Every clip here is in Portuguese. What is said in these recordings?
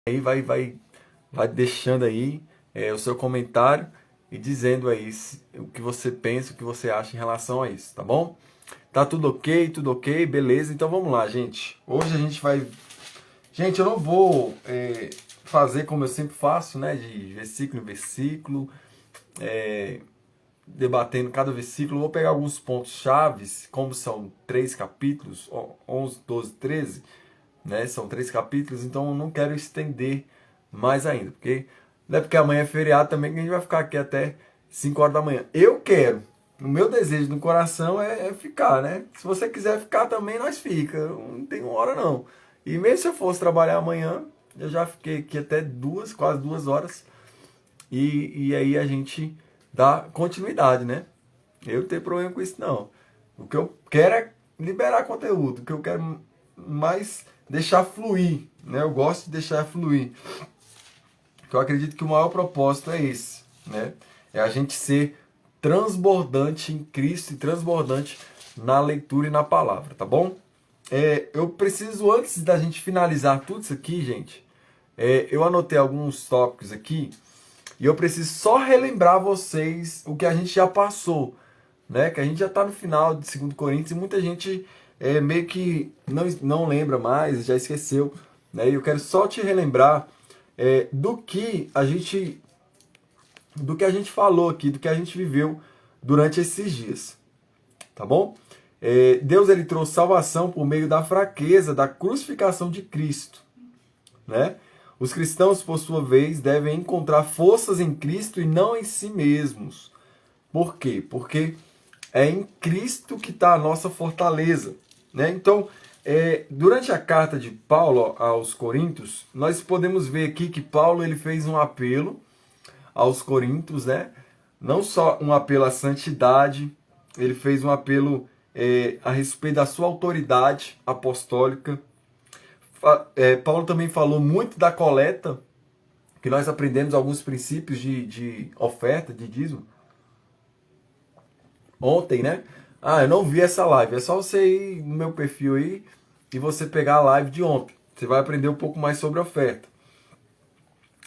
aí, vai deixando aí o seu comentário e dizendo aí o que você pensa, o que você acha em relação a isso, tá bom? Tá tudo ok, beleza? Então vamos lá, gente. Hoje a gente vai. Gente, eu não vou fazer como eu sempre faço, né? De versículo em versículo, é, debatendo cada versículo. Eu vou pegar alguns pontos chaves, como são 3 capítulos, 11, 12, 13, né? São 3 capítulos, então eu não quero estender mais ainda, porque não é porque amanhã é feriado também que a gente vai ficar aqui até 5 horas da manhã. Eu quero, o meu desejo no coração é ficar, né? Se você quiser ficar também, nós fica. Eu não tenho hora não. E mesmo se eu fosse trabalhar amanhã, eu já fiquei aqui até quase 2 horas, e aí a gente dá continuidade, né? Eu não tenho problema com isso, não. O que eu quero é liberar conteúdo. O que eu quero mais deixar fluir, né? Eu gosto de deixar fluir. Porque eu acredito que o maior propósito é esse, né? É a gente ser transbordante em Cristo e transbordante na leitura e na palavra, tá bom? Eu preciso, antes da gente finalizar tudo isso aqui, gente, eu anotei alguns tópicos aqui e eu preciso só relembrar vocês o que a gente já passou, né? Que a gente já está no final de 2 Coríntios e muita gente meio que não lembra mais, já esqueceu, né? E eu quero só te relembrar do que a gente falou aqui, do que a gente viveu durante esses dias, tá bom? Deus ele trouxe salvação por meio da fraqueza, da crucificação de Cristo, né? Os cristãos, por sua vez, devem encontrar forças em Cristo e não em si mesmos. Por quê? Porque é em Cristo que está a nossa fortaleza, né? Então, durante a carta de Paulo aos Coríntios, nós podemos ver aqui que Paulo ele fez um apelo aos Coríntios, né? Não só um apelo à santidade, ele fez um apelo a respeito da sua autoridade apostólica. Paulo também falou muito da coleta, que nós aprendemos alguns princípios de oferta, de dízimo, ontem, né? Ah, eu não vi essa live. É só você ir no meu perfil aí e você pegar a live de ontem. Você vai aprender um pouco mais sobre oferta.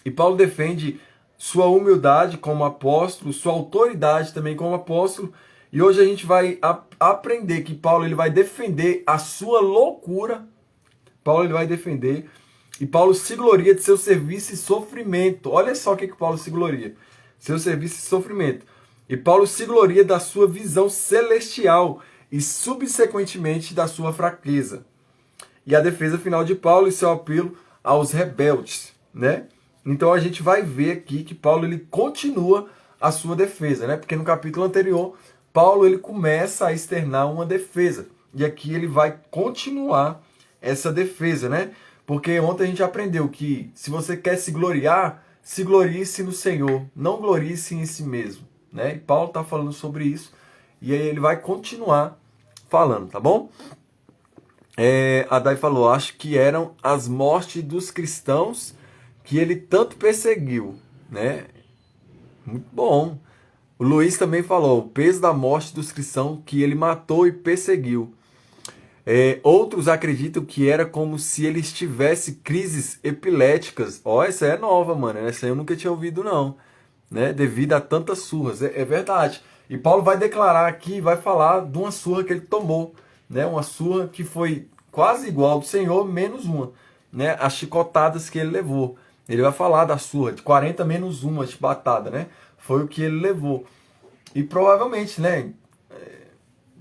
E Paulo defende sua humildade como apóstolo, sua autoridade também como apóstolo. E hoje a gente vai aprender que Paulo ele vai defender a sua loucura. Paulo ele vai defender. E Paulo se gloria de seu serviço e sofrimento. Olha só o que Paulo se gloria. Seu serviço e sofrimento. E Paulo se gloria da sua visão celestial e subsequentemente da sua fraqueza. E a defesa final de Paulo e seu apelo aos rebeldes, né? Então a gente vai ver aqui que Paulo ele continua a sua defesa, né? Porque no capítulo anterior, Paulo ele começa a externar uma defesa. E aqui ele vai continuar essa defesa, né? Porque ontem a gente aprendeu que se você quer se gloriar, se glorie-se no Senhor, não glorie-se em si mesmo, né? E Paulo está falando sobre isso e aí ele vai continuar falando, tá bom? A Dai falou, acho que eram as mortes dos cristãos que ele tanto perseguiu, né? Muito bom. O Luiz também falou, o peso da morte dos cristãos que ele matou e perseguiu. Outros acreditam que era como se ele tivesse crises epiléticas. Ó, essa é nova, mano. Essa aí eu nunca tinha ouvido, não. Né? Devido a tantas surras. É verdade. E Paulo vai declarar aqui, vai falar de uma surra que ele tomou. Né? Uma surra que foi quase igual ao do Senhor, menos uma. Né? As chicotadas que ele levou. Ele vai falar da surra, de 40 menos uma chicotada, né? Foi o que ele levou. E provavelmente, né?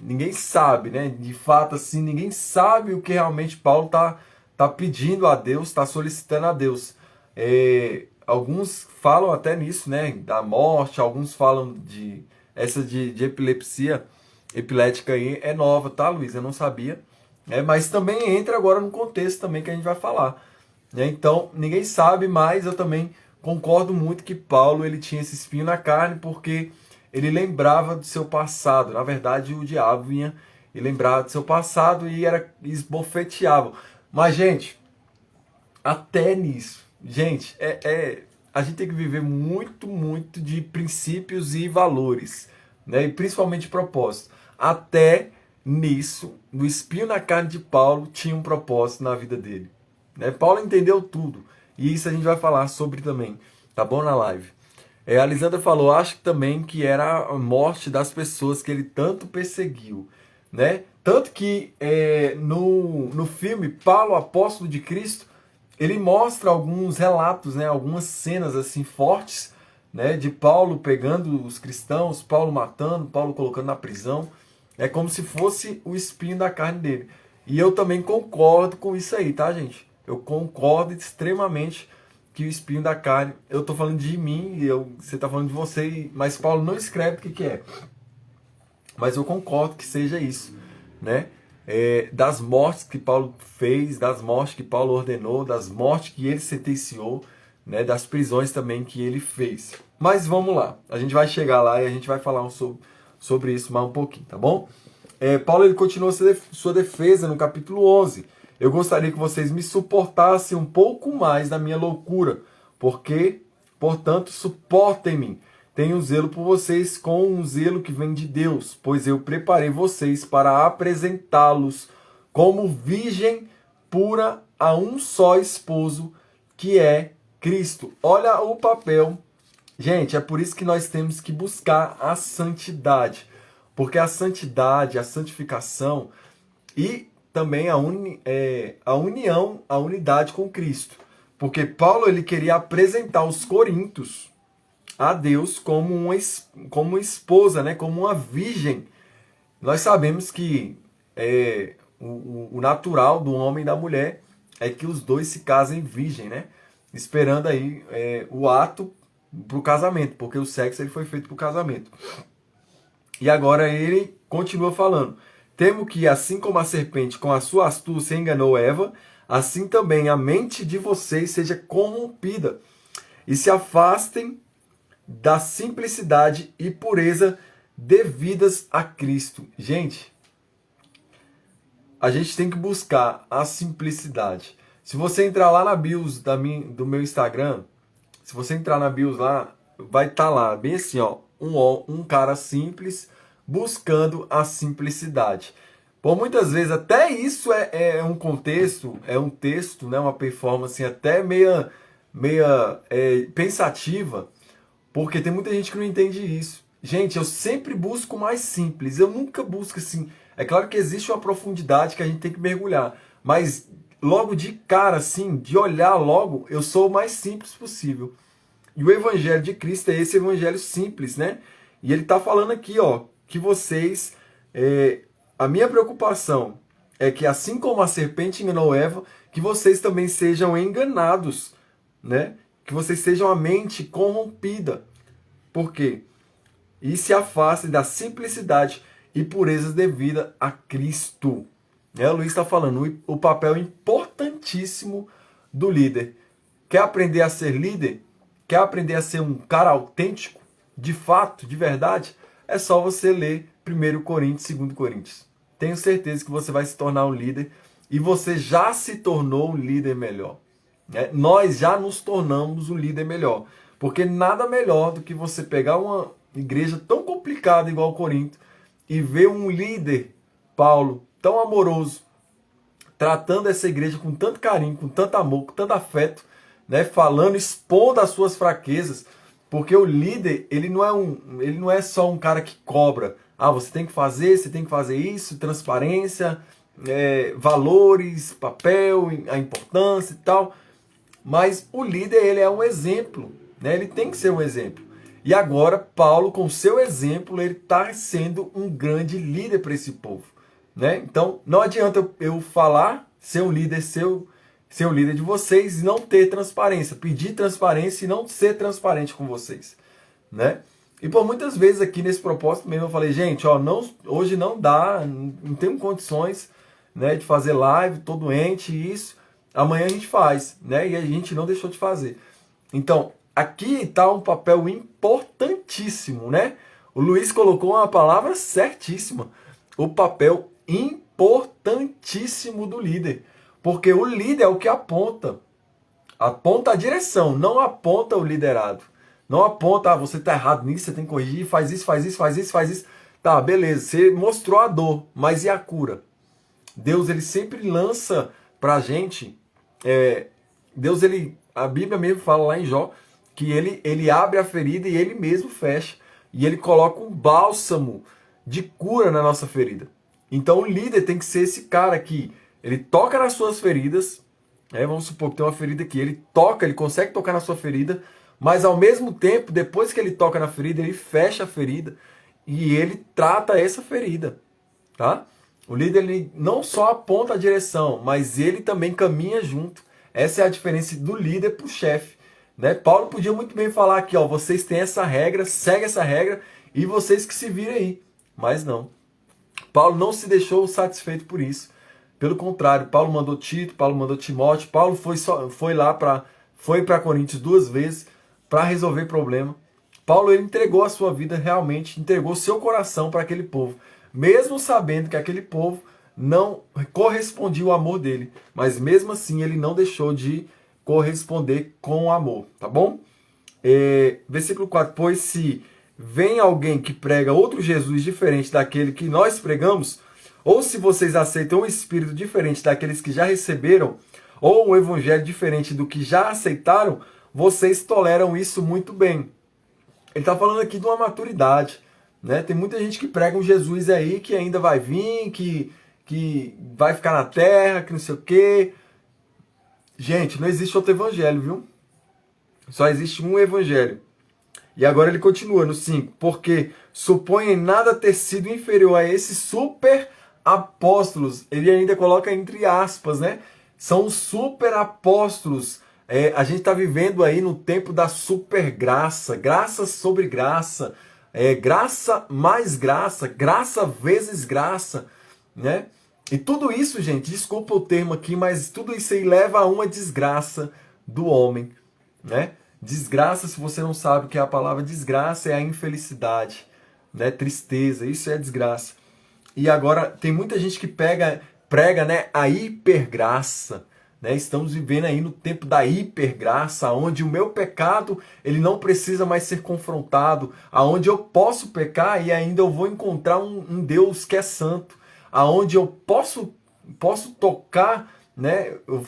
Ninguém sabe, né? De fato, assim, ninguém sabe o que realmente Paulo tá pedindo a Deus, está solicitando a Deus. Alguns falam até nisso, né? Da morte, alguns falam de essa de epilepsia epilética aí é nova, tá, Luiz? Eu não sabia. Mas também entra agora no contexto também que a gente vai falar. Né? Então, ninguém sabe, mas eu também concordo muito que Paulo ele tinha esse espinho na carne porque ele lembrava do seu passado. Na verdade, o diabo vinha e lembrava do seu passado e era esbofeteava. Mas, gente, até nisso, gente, a gente tem que viver muito, muito de princípios e valores, né? E principalmente propósito. Até nisso, no espinho na carne de Paulo tinha um propósito na vida dele. Né? Paulo entendeu tudo. E isso a gente vai falar sobre também, tá bom, na live. A Lisandra falou, acho também que era a morte das pessoas que ele tanto perseguiu, né? Tanto que no filme Paulo, Apóstolo de Cristo, ele mostra alguns relatos, né? Algumas cenas assim fortes, né? De Paulo pegando os cristãos, Paulo matando, Paulo colocando na prisão. É como se fosse o espinho da carne dele. E eu também concordo com isso aí, tá, gente? Eu concordo extremamente que o espinho da carne, eu tô falando de mim, você tá falando de você, mas Paulo não escreve o que é. Mas eu concordo que seja isso, né? Das mortes que Paulo fez, das mortes que Paulo ordenou, das mortes que ele sentenciou, né? Das prisões também que ele fez. Mas vamos lá, a gente vai chegar lá e a gente vai falar sobre isso mais um pouquinho, tá bom? Paulo ele continua sua defesa no capítulo 11. Eu gostaria que vocês me suportassem um pouco mais da minha loucura, porque, portanto, suportem-me. Tenho zelo por vocês com um zelo que vem de Deus, pois eu preparei vocês para apresentá-los como virgem pura a um só esposo, que é Cristo. Olha o papel. Gente, é por isso que nós temos que buscar a santidade. Porque a santidade, a santificação e também a união, a unidade com Cristo. Porque Paulo ele queria apresentar os coríntios a Deus como uma esposa, né? Como uma virgem. Nós sabemos que o natural do homem e da mulher é que os dois se casem virgem, né? Esperando aí o ato para o casamento, porque o sexo ele foi feito para o casamento. E agora ele continua falando. Temo que, assim como a serpente com a sua astúcia enganou Eva, assim também a mente de vocês seja corrompida e se afastem da simplicidade e pureza devidas a Cristo. Gente, a gente tem que buscar a simplicidade. Se você entrar lá na bios do meu Instagram, se você entrar na bios lá, vai estar lá, bem assim, ó, um cara simples buscando a simplicidade. Por muitas vezes, até isso é um contexto, é um texto, né, uma performance até meia pensativa, porque tem muita gente que não entende isso. Gente, eu sempre busco mais simples, eu nunca busco assim. É claro que existe uma profundidade que a gente tem que mergulhar, mas logo de cara, assim, de olhar logo, eu sou o mais simples possível. E o evangelho de Cristo é esse evangelho simples, né? E ele está falando aqui, ó, que vocês... a minha preocupação é que, assim como a serpente enganou Eva, que vocês também sejam enganados, né? Que vocês sejam a mente corrompida. Por quê? E se afastem da simplicidade e pureza devida a Cristo. O Luiz está falando o papel importantíssimo do líder. Quer aprender a ser líder? Quer aprender a ser um cara autêntico? De fato, de verdade? É só você ler 1 Coríntios, 2 Coríntios. Tenho certeza que você vai se tornar um líder e você já se tornou um líder melhor. Nós já nos tornamos um líder melhor. Porque nada melhor do que você pegar uma igreja tão complicada igual Corinto e ver um líder, Paulo, tão amoroso, tratando essa igreja com tanto carinho, com tanto amor, com tanto afeto, né, falando, expondo as suas fraquezas, porque o líder, ele não é só um cara que cobra. Ah, você tem que fazer isso, transparência, valores, papel, a importância e tal. Mas o líder, ele é um exemplo, né? Ele tem que ser um exemplo. E agora, Paulo, com seu exemplo, ele está sendo um grande líder para esse povo, né? Então, não adianta eu falar, ser um líder, ser o líder de vocês e não ter transparência, pedir transparência e não ser transparente com vocês, né? E por muitas vezes aqui nesse propósito mesmo eu falei, gente, ó, hoje não dá, não tenho condições, né, de fazer live, tô doente, isso, amanhã a gente faz, né? E a gente não deixou de fazer. Então, aqui está um papel importantíssimo, né? O Luiz colocou uma palavra certíssima, o papel importantíssimo do líder. Porque o líder é o que aponta a direção, não aponta o liderado. Não aponta, você está errado nisso, você tem que corrigir, faz isso, faz isso, faz isso, faz isso. Tá, beleza, você mostrou a dor, mas e a cura? Deus, ele sempre lança pra gente, a Bíblia mesmo fala lá em Jó que ele abre a ferida e ele mesmo fecha. E ele coloca um bálsamo de cura na nossa ferida. Então o líder tem que ser esse cara que ele toca nas suas feridas. Vamos supor que tem uma ferida aqui. Ele toca, ele consegue tocar na sua ferida. Mas ao mesmo tempo, depois que ele toca na ferida, ele fecha a ferida. E ele trata essa ferida. Tá? O líder ele não só aponta a direção, mas ele também caminha junto. Essa é a diferença do líder para o chefe. Né? Paulo podia muito bem falar aqui, ó, vocês têm essa regra, segue essa regra e vocês que se virem aí. Mas não. Paulo não se deixou satisfeito por isso. Pelo contrário, Paulo mandou Tito, Paulo mandou Timóteo, Paulo foi para Coríntios 2 vezes para resolver problema. Paulo ele entregou a sua vida realmente, entregou seu coração para aquele povo, mesmo sabendo que aquele povo não correspondia ao amor dele, mas mesmo assim ele não deixou de corresponder com o amor, tá bom? Versículo 4, pois se vem alguém que prega outro Jesus diferente daquele que nós pregamos, ou se vocês aceitam um espírito diferente daqueles que já receberam, ou um evangelho diferente do que já aceitaram, vocês toleram isso muito bem. Ele está falando aqui de uma maturidade, né? Tem muita gente que prega um Jesus aí que ainda vai vir, que vai ficar na terra, que não sei o quê. Gente, não existe outro evangelho, viu? Só existe um evangelho. E agora ele continua no 5. Porque supõem nada ter sido inferior a esses super apóstolos. Ele ainda coloca entre aspas, né? São os super apóstolos. A gente está vivendo aí no tempo da super graça. Graça sobre graça. Graça mais graça. Graça vezes graça. Né? E tudo isso, gente, desculpa o termo aqui, mas tudo isso aí leva a uma desgraça do homem, né? Desgraça, se você não sabe o que é a palavra desgraça, é a infelicidade, né? Tristeza, isso é desgraça. E agora, tem muita gente que prega, né, a hipergraça, né? Estamos vivendo aí no tempo da hipergraça, onde o meu pecado, ele não precisa mais ser confrontado, aonde eu posso pecar e ainda eu vou encontrar um Deus que é santo, aonde eu posso tocar, né? Eu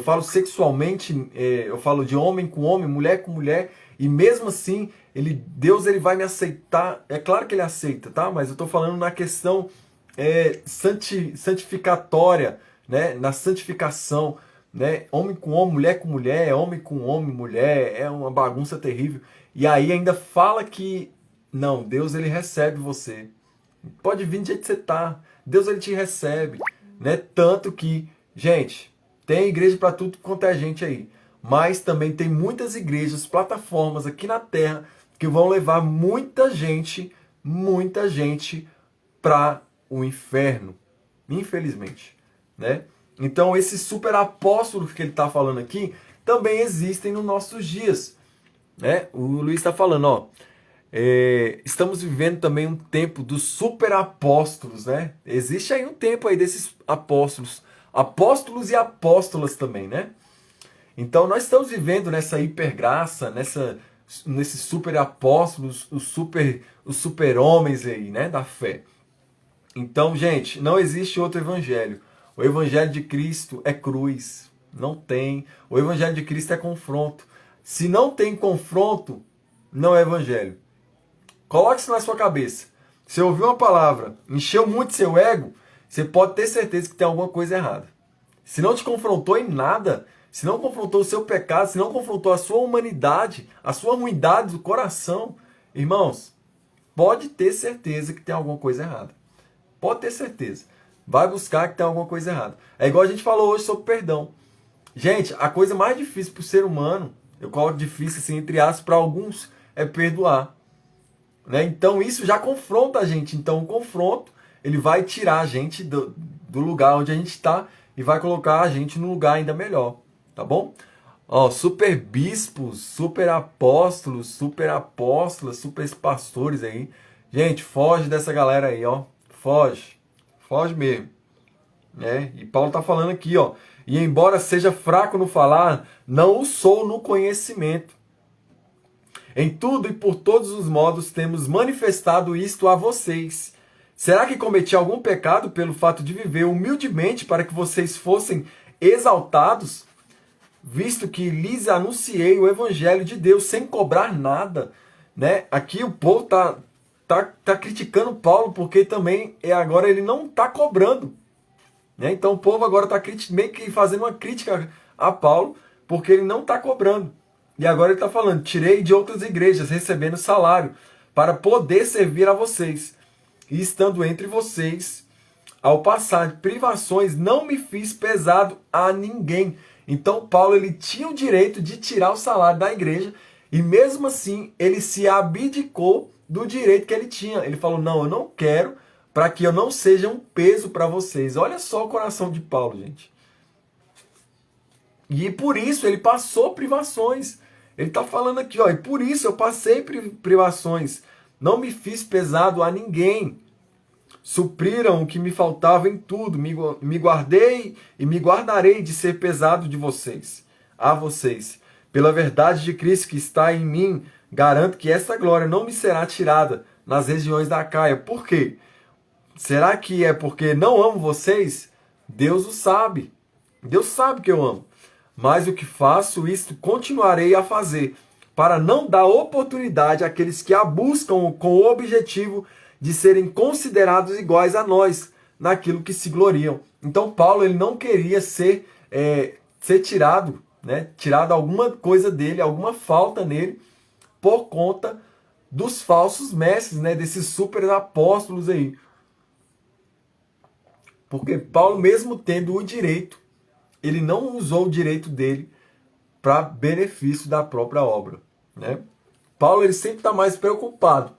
falo sexualmente, eu falo de homem com homem, mulher com mulher, e mesmo assim, Deus ele vai me aceitar. É claro que ele aceita, tá? Mas eu estou falando na questão santificatória, né? Na santificação, né? Homem com homem, mulher, é uma bagunça terrível. E aí ainda fala que não, Deus ele recebe você. Pode vir do jeito que você tá. Deus ele te recebe, né? Tanto que, gente, tem igreja para tudo quanto é gente aí. Mas também tem muitas igrejas, plataformas aqui na Terra que vão levar muita gente para o inferno, infelizmente, né? Então esses super apóstolos que ele está falando aqui também existem nos nossos dias, né? O Luiz está falando, ó. Estamos vivendo também um tempo dos super apóstolos, né? Existe aí um tempo aí desses apóstolos e apóstolas também, né? Então nós estamos vivendo nessa hipergraça, nesses super apóstolos, os super homens aí, né, da fé. Então, gente, não existe outro evangelho. O evangelho de Cristo é cruz, não tem. O evangelho de Cristo é confronto. Se não tem confronto, não é evangelho. Coloque isso na sua cabeça. Se ouviu uma palavra, encheu muito seu ego, você pode ter certeza que tem alguma coisa errada. Se não te confrontou em nada, se não confrontou o seu pecado, se não confrontou a sua humanidade, a sua ruindade do coração, irmãos, pode ter certeza que tem alguma coisa errada. Pode ter certeza. Vai buscar que tem alguma coisa errada. É igual a gente falou hoje sobre perdão. Gente, a coisa mais difícil para o ser humano, eu coloco difícil assim, entre aspas, para alguns, é perdoar. Né? Então isso já confronta a gente. Então o confronto, ele vai tirar a gente do lugar onde a gente está e vai colocar a gente num lugar ainda melhor. Tá bom? Ó, super bispos, super apóstolos, super apóstolas, super pastores aí. Gente, foge dessa galera aí, ó. Foge. Foge mesmo. Né? E Paulo tá falando aqui, ó. E embora seja fraco no falar, não o sou no conhecimento. Em tudo e por todos os modos temos manifestado isto a vocês. Será que cometi algum pecado pelo fato de viver humildemente para que vocês fossem exaltados? visto que lhes anunciei o evangelho de Deus sem cobrar nada, né? Aqui o povo tá criticando Paulo porque também agora ele não está cobrando, né? Então o povo agora está meio que fazendo uma crítica a Paulo porque ele não está cobrando. E agora ele está falando, tirei de outras igrejas recebendo salário para poder servir a vocês. E estando entre vocês, ao passar privações, não me fiz pesado a ninguém. Então Paulo ele tinha o direito de tirar o salário da igreja e mesmo assim ele se abdicou do direito que ele tinha. Ele falou, não, eu não quero para que eu não seja um peso para vocês. Olha só o coração de Paulo, gente. E por isso ele passou privações. Ele está falando aqui, ó, e por isso eu passei privações. Não me fiz pesado a ninguém. Supriram o que me faltava em tudo. Me guardei e me guardarei de ser pesado de vocês, a vocês. Pela verdade de Cristo que está em mim, garanto que essa glória não me será tirada nas regiões da Acaia. Por quê? Será que é porque não amo vocês? Deus o sabe. Deus sabe que eu amo. Mas o que faço, isto continuarei a fazer, para não dar oportunidade àqueles que a buscam com o objetivo de serem considerados iguais a nós, naquilo que se gloriam. Então Paulo ele não queria ser tirado, né? Tirado alguma coisa dele, alguma falta nele, por conta dos falsos mestres, né? Desses super apóstolos aí. Porque Paulo, mesmo tendo o direito, ele não usou o direito dele para benefício da própria obra, né? Paulo ele sempre está mais preocupado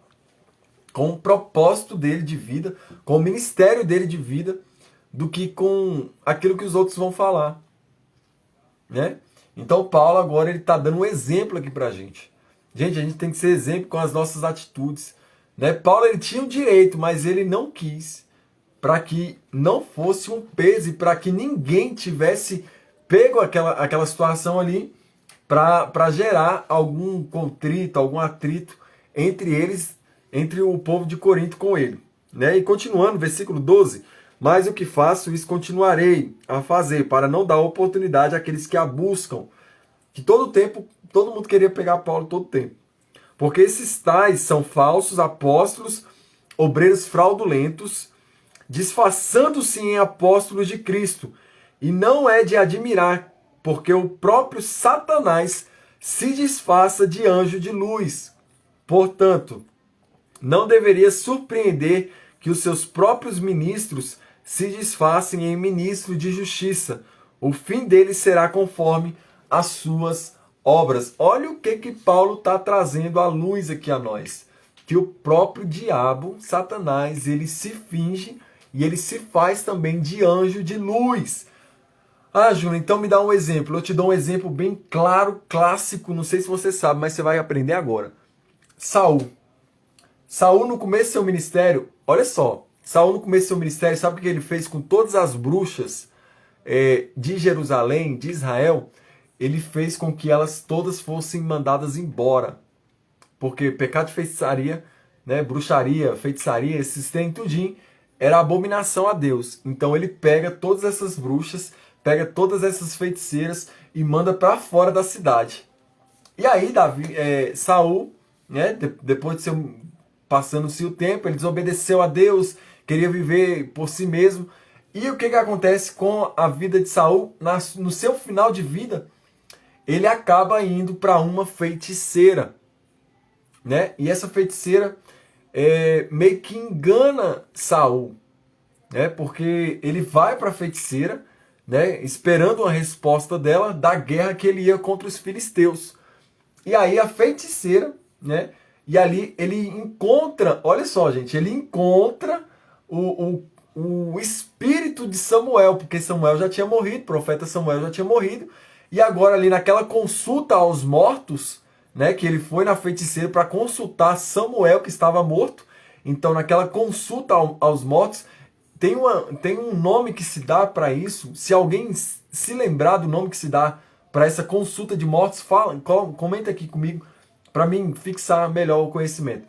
com o propósito dele de vida, com o ministério dele de vida, do que com aquilo que os outros vão falar, né? Então Paulo agora ele está dando um exemplo aqui para a gente. Gente, a gente tem que ser exemplo com as nossas atitudes, né? Paulo ele tinha o direito, mas ele não quis, para que não fosse um peso e para que ninguém tivesse pego aquela situação ali para gerar algum contrito, algum atrito entre eles, entre o povo de Corinto com ele, né? E continuando, versículo 12, mas o que faço, isso continuarei a fazer, para não dar oportunidade àqueles que a buscam, que todo mundo queria pegar Paulo todo tempo, porque esses tais são falsos apóstolos, obreiros fraudulentos, disfarçando-se em apóstolos de Cristo, e não é de admirar, porque o próprio Satanás se disfarça de anjo de luz. Portanto, não deveria surpreender que os seus próprios ministros se disfarcem em ministros de justiça. O fim deles será conforme as suas obras. Olha o que Paulo está trazendo à luz aqui a nós. Que o próprio diabo, Satanás, ele se finge e ele se faz também de anjo de luz. Ah, Júnior, então me dá um exemplo. Eu te dou um exemplo bem claro, clássico. Não sei se você sabe, mas você vai aprender agora. Saul. Saul, no começo do seu ministério, olha só. Saul, no começo do seu ministério, sabe o que ele fez com todas as bruxas de Jerusalém, de Israel? Ele fez com que elas todas fossem mandadas embora. Porque pecado de feitiçaria, né, bruxaria, feitiçaria, esses trem tudinho, era abominação a Deus. Então ele pega todas essas bruxas, pega todas essas feiticeiras e manda para fora da cidade. E aí Saul, né, depois de ser passando-se o tempo, ele desobedeceu a Deus, queria viver por si mesmo. E o que acontece com a vida de Saul? No seu final de vida, ele acaba indo para uma feiticeira, né? E essa feiticeira meio que engana Saul, né? Porque ele vai para a feiticeira, né? Esperando uma resposta dela da guerra que ele ia contra os filisteus. E aí a feiticeira, né? E ali ele encontra, olha só, gente, ele encontra o espírito de Samuel, porque Samuel já tinha morrido, o profeta Samuel já tinha morrido, e agora ali naquela consulta aos mortos, né, que ele foi na feiticeira para consultar Samuel, que estava morto. Então naquela consulta aos mortos, tem um nome que se dá para isso. Se alguém se lembrar do nome que se dá para essa consulta de mortos, comenta aqui comigo, para mim fixar melhor o conhecimento.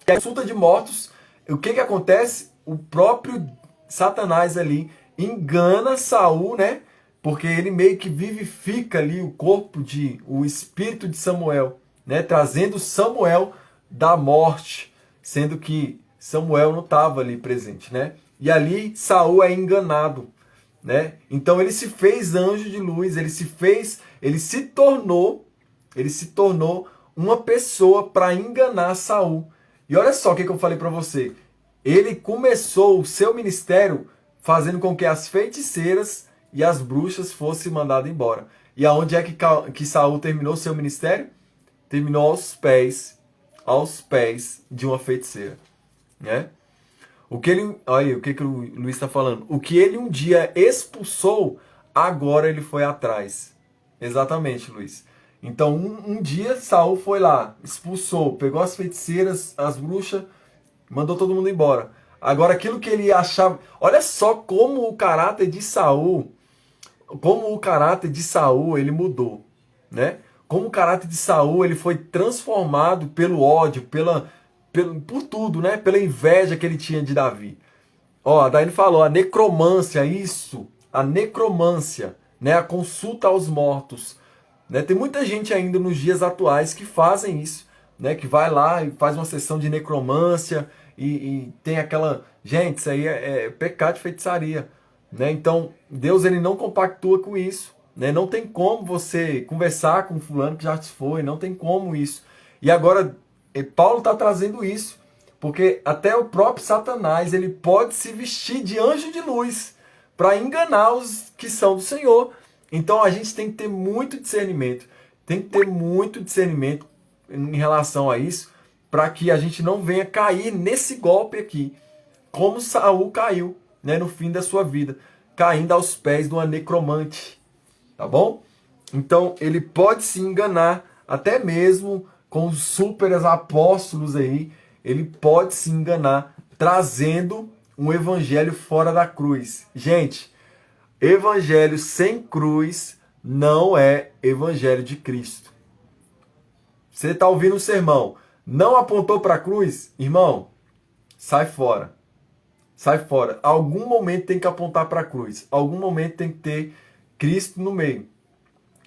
A consulta de mortos, o que acontece? O próprio Satanás ali engana Saul, né? porque ele meio que vivifica ali o espírito de Samuel, né? Trazendo Samuel da morte, sendo que Samuel não estava ali presente, né? E ali Saul é enganado, né? Então ele se fez anjo de luz, ele se tornou uma pessoa para enganar Saul. E olha só o que eu falei para você. Ele começou o seu ministério fazendo com que as feiticeiras e as bruxas fossem mandadas embora. E aonde é que Saul terminou seu ministério? Terminou aos pés de uma feiticeira, né? Olha o que o Luiz está falando. O que ele um dia expulsou, agora ele foi atrás. Exatamente, Luiz. Então, um dia Saul foi lá, expulsou, pegou as feiticeiras, as bruxas, mandou todo mundo embora. Agora, aquilo que ele achava... Olha só como o caráter de Saul, ele mudou, né? Como o caráter de Saul, ele foi transformado pelo ódio, por tudo, né? Pela inveja que ele tinha de Davi. Ó, daí ele falou, a necromância, a necromância, né? A consulta aos mortos, né? Tem muita gente ainda nos dias atuais que fazem isso, né? Que vai lá e faz uma sessão de necromância e tem aquela... Gente, isso aí é pecado de feitiçaria, né? Então, Deus ele não compactua com isso, né? Não tem como você conversar com fulano que já se foi, não tem como isso. E agora, Paulo está trazendo isso, porque até o próprio Satanás ele pode se vestir de anjo de luz para enganar os que são do Senhor. Então a gente tem que ter muito discernimento, em relação a isso, para que a gente não venha cair nesse golpe aqui, como Saul caiu, né, no fim da sua vida, caindo aos pés de uma necromante, tá bom? Então ele pode se enganar, até mesmo com os super apóstolos aí, ele pode se enganar, trazendo um evangelho fora da cruz. Gente, evangelho sem cruz não é evangelho de Cristo. Você está ouvindo um sermão, não apontou para a cruz? Irmão, sai fora. Sai fora. Algum momento tem que apontar para a cruz. Algum momento tem que ter Cristo no meio.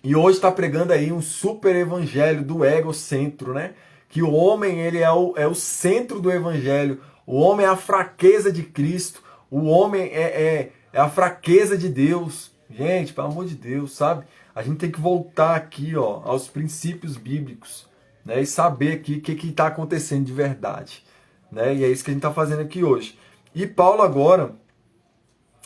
E hoje está pregando aí um super evangelho do egocentro, né? Que o homem ele é o centro do evangelho. O homem é a fraqueza de Cristo. O homem é a fraqueza de Deus. Gente, pelo amor de Deus, sabe? A gente tem que voltar aqui, ó, aos princípios bíblicos, né? E saber aqui o que está acontecendo de verdade, né? E é isso que a gente está fazendo aqui hoje. E Paulo agora,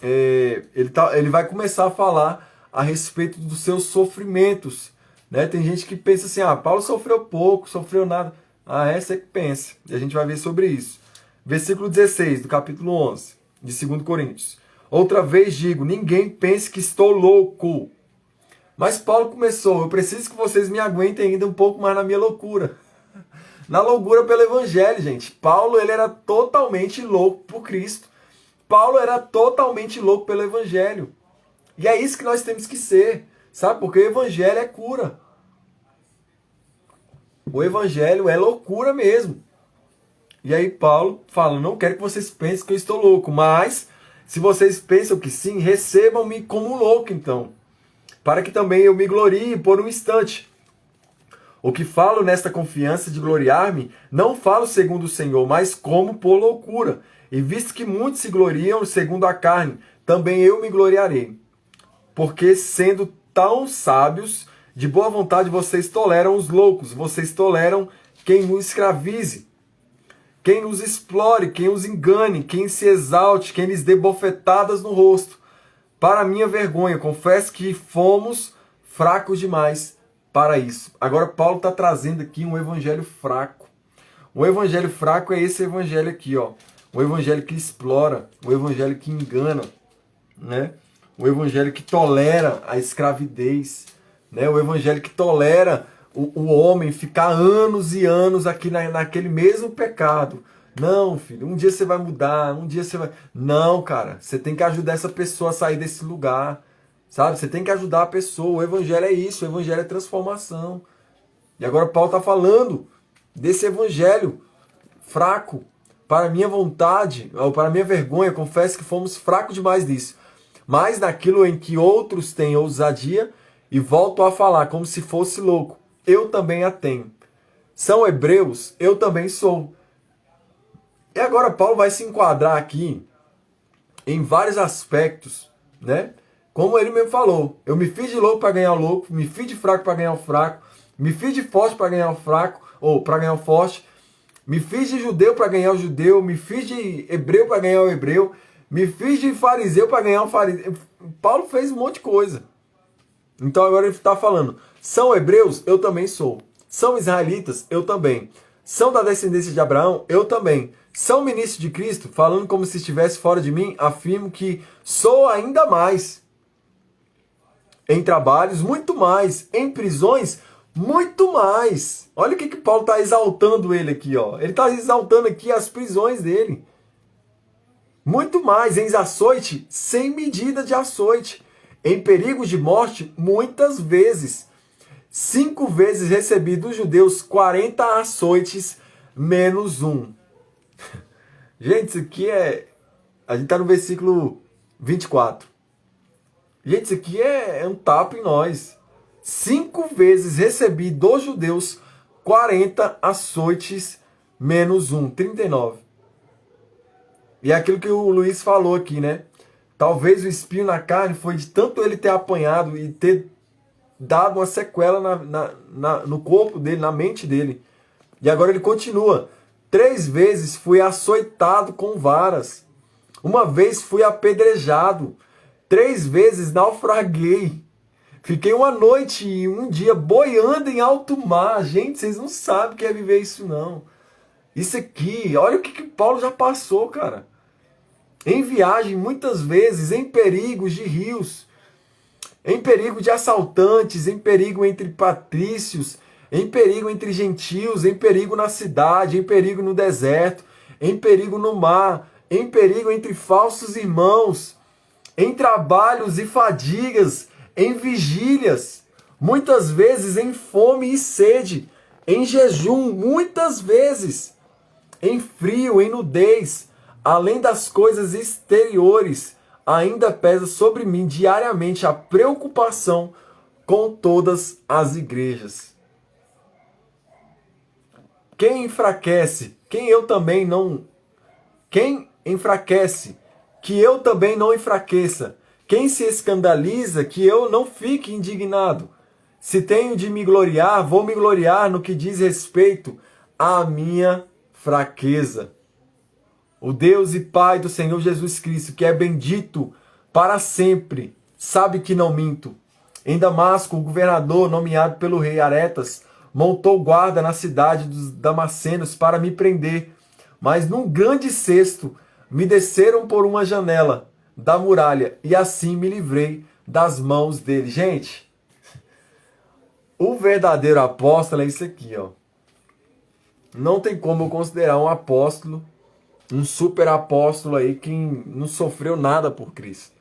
ele vai começar a falar a respeito dos seus sofrimentos, né? Tem gente que pensa assim, Paulo sofreu pouco, sofreu nada. É você que pensa. E a gente vai ver sobre isso. Versículo 16 do capítulo 11 de 2 Coríntios. Outra vez digo, ninguém pense que estou louco. Mas Paulo começou, eu preciso que vocês me aguentem ainda um pouco mais na minha loucura. Na loucura pelo evangelho, gente. Paulo, ele era totalmente louco por Cristo. Paulo era totalmente louco pelo evangelho. E é isso que nós temos que ser, sabe? Porque o evangelho é cura. O evangelho é loucura mesmo. E aí Paulo fala, não quero que vocês pensem que eu estou louco, mas se vocês pensam que sim, recebam-me como louco então, para que também eu me glorie por um instante. O que falo nesta confiança de gloriar-me, não falo segundo o Senhor, mas como por loucura. E visto que muitos se gloriam segundo a carne, também eu me gloriarei. Porque sendo tão sábios, de boa vontade vocês toleram os loucos, vocês toleram quem nos escravize, quem nos explore, quem os engane, quem se exalte, quem lhes dê bofetadas no rosto. Para minha vergonha, confesso que fomos fracos demais para isso. Agora Paulo está trazendo aqui um evangelho fraco. O evangelho fraco é esse evangelho aqui, ó. O evangelho que explora, o evangelho que engana, né? O evangelho que tolera a escravidez, né? O evangelho que tolera o homem ficar anos e anos aqui naquele mesmo pecado. Não, filho, um dia você vai mudar, um dia você vai... Não, cara, você tem que ajudar essa pessoa a sair desse lugar, sabe? Você tem que ajudar a pessoa. O evangelho é isso, o evangelho é transformação. E agora Paulo está falando desse evangelho fraco. Para minha vontade, ou para minha vergonha, confesso que fomos fracos demais disso. mas naquilo em que outros têm ousadia, e volto a falar como se fosse louco, eu também a tenho. São hebreus, eu também sou. E agora Paulo vai se enquadrar aqui em vários aspectos, né? Como ele mesmo falou, eu me fiz de louco para ganhar o louco, me fiz de fraco para ganhar o fraco, me fiz de forte para ganhar o fraco, ou para ganhar o forte, me fiz de judeu para ganhar o judeu, me fiz de hebreu para ganhar o hebreu, me fiz de fariseu para ganhar o fariseu. Paulo fez um monte de coisa. Então agora ele está falando, são hebreus? Eu também sou. São israelitas? Eu também. São da descendência de Abraão? Eu também. São ministros de Cristo? Falando como se estivesse fora de mim, afirmo que sou ainda mais. Em trabalhos, muito mais. Em prisões, muito mais. Olha o que Paulo está exaltando ele aqui, ó. Ele está exaltando aqui as prisões dele. Muito mais. Em açoite, sem medida de açoite. Em perigos de morte, muitas vezes. 5 vezes recebi dos judeus 40 açoites, menos um. Gente, isso aqui é... A gente está no versículo 24. Gente, isso aqui é um tapa em nós. 5 vezes recebi dos judeus 40 açoites, menos um. 39. E é aquilo que o Luiz falou aqui, né? Talvez o espinho na carne foi de tanto ele ter apanhado e ter dado uma sequela no corpo dele, na mente dele. E agora ele continua. 3 vezes fui açoitado com varas. 1 vez fui apedrejado. 3 vezes naufraguei. Fiquei 1 noite e 1 dia boiando em alto mar. Gente, vocês não sabem o que é viver isso, não. Isso aqui, olha o que Paulo já passou, cara. Em viagem, muitas vezes, em perigos de rios, em perigo de assaltantes, em perigo entre patrícios, em perigo entre gentios, em perigo na cidade, em perigo no deserto, em perigo no mar, em perigo entre falsos irmãos, em trabalhos e fadigas, em vigílias, muitas vezes em fome e sede, em jejum, muitas vezes, em frio, em nudez, além das coisas exteriores, ainda pesa sobre mim diariamente a preocupação com todas as igrejas. Quem enfraquece, quem enfraquece, que eu também não enfraqueça. Quem se escandaliza, que eu não fique indignado. Se tenho de me gloriar, vou me gloriar no que diz respeito à minha fraqueza. O Deus e Pai do Senhor Jesus Cristo, que é bendito para sempre, sabe que não minto. Em Damasco, o governador, nomeado pelo rei Aretas, montou guarda na cidade dos Damascenos para me prender. Mas num grande cesto, me desceram por uma janela da muralha, e assim me livrei das mãos dele. Gente, o verdadeiro apóstolo é isso aqui, ó. Não tem como eu considerar um apóstolo, um super apóstolo aí que não sofreu nada por Cristo.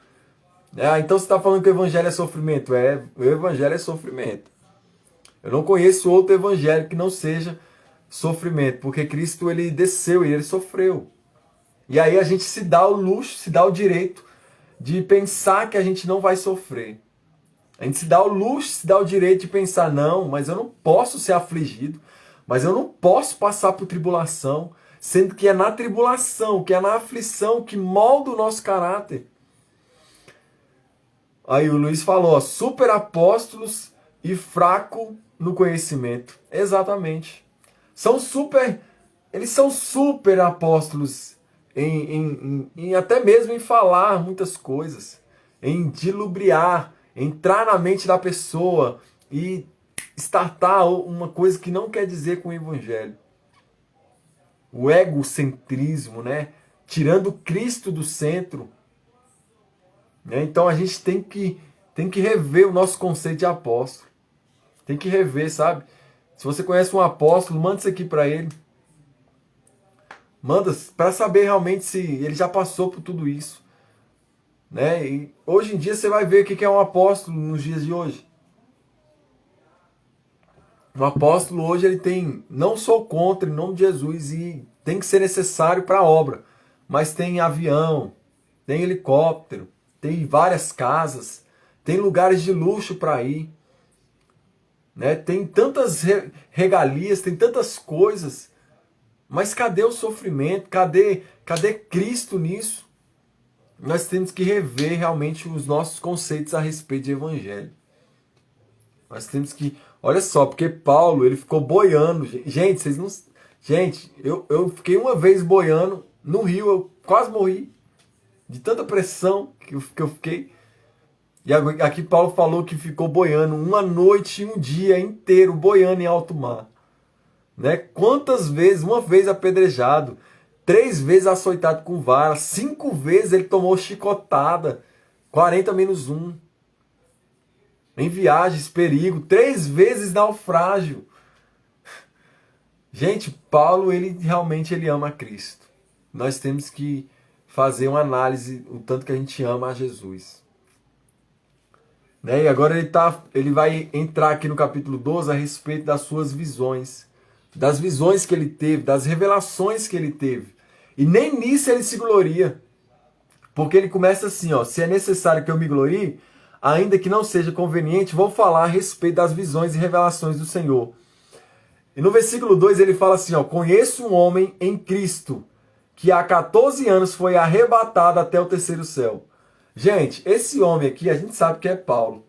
Então você está falando que o evangelho é sofrimento? O evangelho é sofrimento. Eu não conheço outro evangelho que não seja sofrimento, porque Cristo ele desceu e ele sofreu. E aí a gente se dá o luxo, se dá o direito de pensar que a gente não vai sofrer. A gente se dá o luxo, se dá o direito de pensar, não, mas eu não posso ser afligido, mas eu não posso passar por tribulação, sendo que é na tribulação, que é na aflição que molda o nosso caráter. Aí o Luiz falou, ó, super apóstolos e fraco no conhecimento. Exatamente. Eles são super apóstolos em até mesmo em falar muitas coisas, em dilubriar, entrar na mente da pessoa e startar uma coisa que não quer dizer com o evangelho. O egocentrismo, né? Tirando Cristo do centro. Né? Então a gente tem que rever o nosso conceito de apóstolo. Tem que rever, sabe? Se você conhece um apóstolo, manda isso aqui para ele. Manda para saber realmente se ele já passou por tudo isso. Né? E hoje em dia você vai ver o que é um apóstolo nos dias de hoje. Um apóstolo hoje ele tem, não sou contra em nome de Jesus, e tem que ser necessário para a obra, mas tem avião, tem helicóptero, tem várias casas, tem lugares de luxo para ir, né? Tem tantas regalias, tem tantas coisas, mas cadê o sofrimento? Cadê Cristo nisso? Nós temos que rever realmente os nossos conceitos a respeito de evangelho. Nós temos que... Olha só, porque Paulo, ele ficou boiando. Gente, vocês não... Gente, eu fiquei uma vez boiando no rio, eu quase morri de tanta pressão que eu fiquei. E aqui Paulo falou que ficou boiando uma noite e um dia inteiro, boiando em alto mar. Né? Quantas vezes? Uma vez apedrejado, 3 vezes açoitado com vara, 5 vezes ele tomou chicotada, 40-1. Em viagens, perigo, 3 vezes naufrágio. Gente, Paulo, ele realmente ama Cristo. Nós temos que fazer uma análise o tanto que a gente ama a Jesus. Né? E agora ele vai entrar aqui no capítulo 12 a respeito das suas visões. Das visões que ele teve, das revelações que ele teve. E nem nisso ele se gloria. Porque ele começa assim, ó, se é necessário que eu me glorie, ainda que não seja conveniente, vou falar a respeito das visões e revelações do Senhor. E no versículo 2 ele fala assim, ó, conheço um homem em Cristo, que há 14 anos foi arrebatado até o 3º céu. Gente, esse homem aqui, a gente sabe que é Paulo.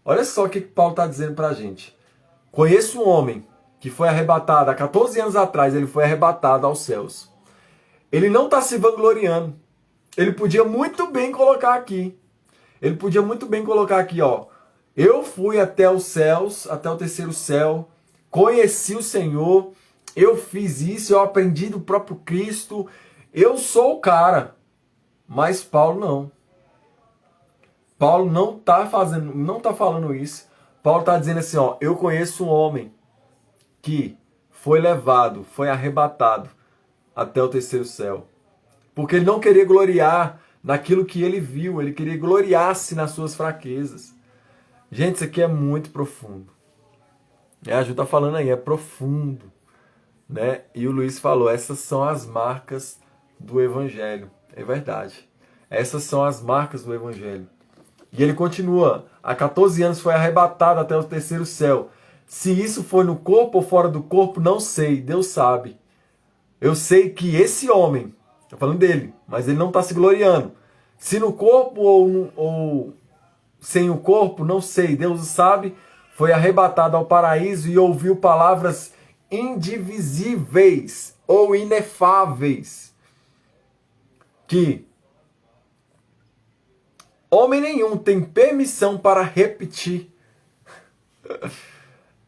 Olha só o que Paulo está dizendo para a gente. Conheço um homem que foi arrebatado, há 14 anos atrás, ele foi arrebatado aos céus. Ele não está se vangloriando. Ele podia muito bem colocar aqui. Ele podia muito bem colocar aqui, ó. Eu fui até os céus, até o 3º céu, conheci o Senhor, eu fiz isso, eu aprendi do próprio Cristo, eu sou o cara. Mas Paulo não. Paulo não está falando isso. Paulo está dizendo assim, ó, eu conheço um homem que foi levado, foi arrebatado até o 3º céu. Porque ele não queria gloriar naquilo que ele viu, ele queria gloriar-se nas suas fraquezas. Gente, isso aqui é muito profundo. A Ju está falando aí, é profundo. Né? E o Luiz falou, essas são as marcas do Evangelho. É verdade. Essas são as marcas do Evangelho. E ele continua, há 14 anos foi arrebatado até o 3º céu. Se isso foi no corpo ou fora do corpo, não sei, Deus sabe. Eu sei que esse homem, estou falando dele, mas ele não está se gloriando. Se no corpo ou sem o corpo, não sei, Deus o sabe, foi arrebatado ao paraíso e ouviu palavras indivisíveis ou inefáveis. Que homem nenhum tem permissão para repetir.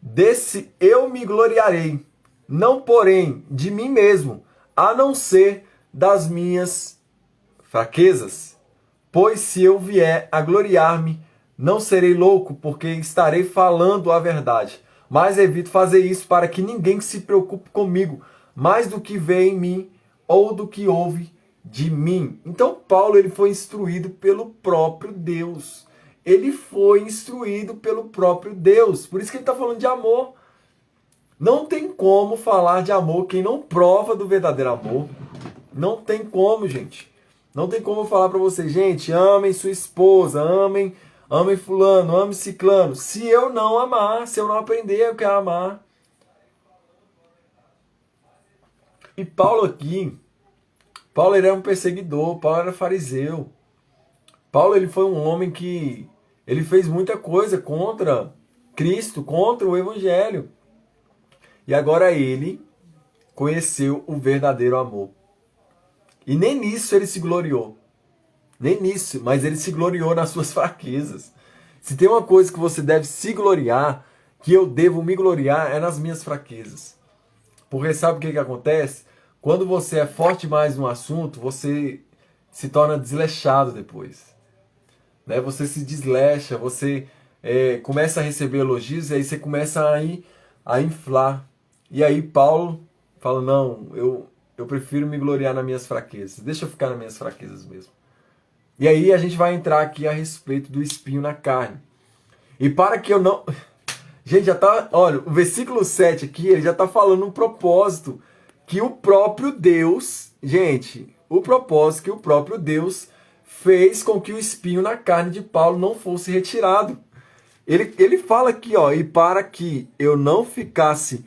Desse eu me gloriarei, não porém de mim mesmo, a não ser das minhas fraquezas. Pois se eu vier a gloriar-me, não serei louco, porque estarei falando a verdade. Mas evito fazer isso para que ninguém se preocupe comigo, mais do que vê em mim ou do que ouve de mim. Então Paulo, ele foi instruído pelo próprio Deus. Ele foi instruído pelo próprio Deus. Por isso que ele está falando de amor. Não tem como falar de amor quem não prova do verdadeiro amor. Não tem como, gente. Não tem como eu falar para vocês, gente, amem sua esposa, amem fulano, amem ciclano. Se eu não amar, se eu não aprender, eu quero amar. E Paulo aqui, Paulo ele era um perseguidor, Paulo era fariseu. Paulo ele foi um homem que ele fez muita coisa contra Cristo, contra o Evangelho. E agora ele conheceu o verdadeiro amor. E nem nisso ele se gloriou. Nem nisso, mas ele se gloriou nas suas fraquezas. Se tem uma coisa que você deve se gloriar, que eu devo me gloriar, é nas minhas fraquezas. Porque sabe o que acontece? Quando você é forte demais num assunto, você se torna desleixado depois. Né? Você se desleixa, você começa a receber elogios e aí você começa a inflar. E aí Paulo fala, não, eu prefiro me gloriar nas minhas fraquezas. Deixa eu ficar nas minhas fraquezas mesmo. E aí a gente vai entrar aqui a respeito do espinho na carne. E para que eu não... Gente, já tá... Olha, o versículo 7 aqui, ele já tá falando um propósito que o próprio Deus... Gente, o propósito que o próprio Deus fez com que o espinho na carne de Paulo não fosse retirado. Ele fala aqui, ó, e para que eu não ficasse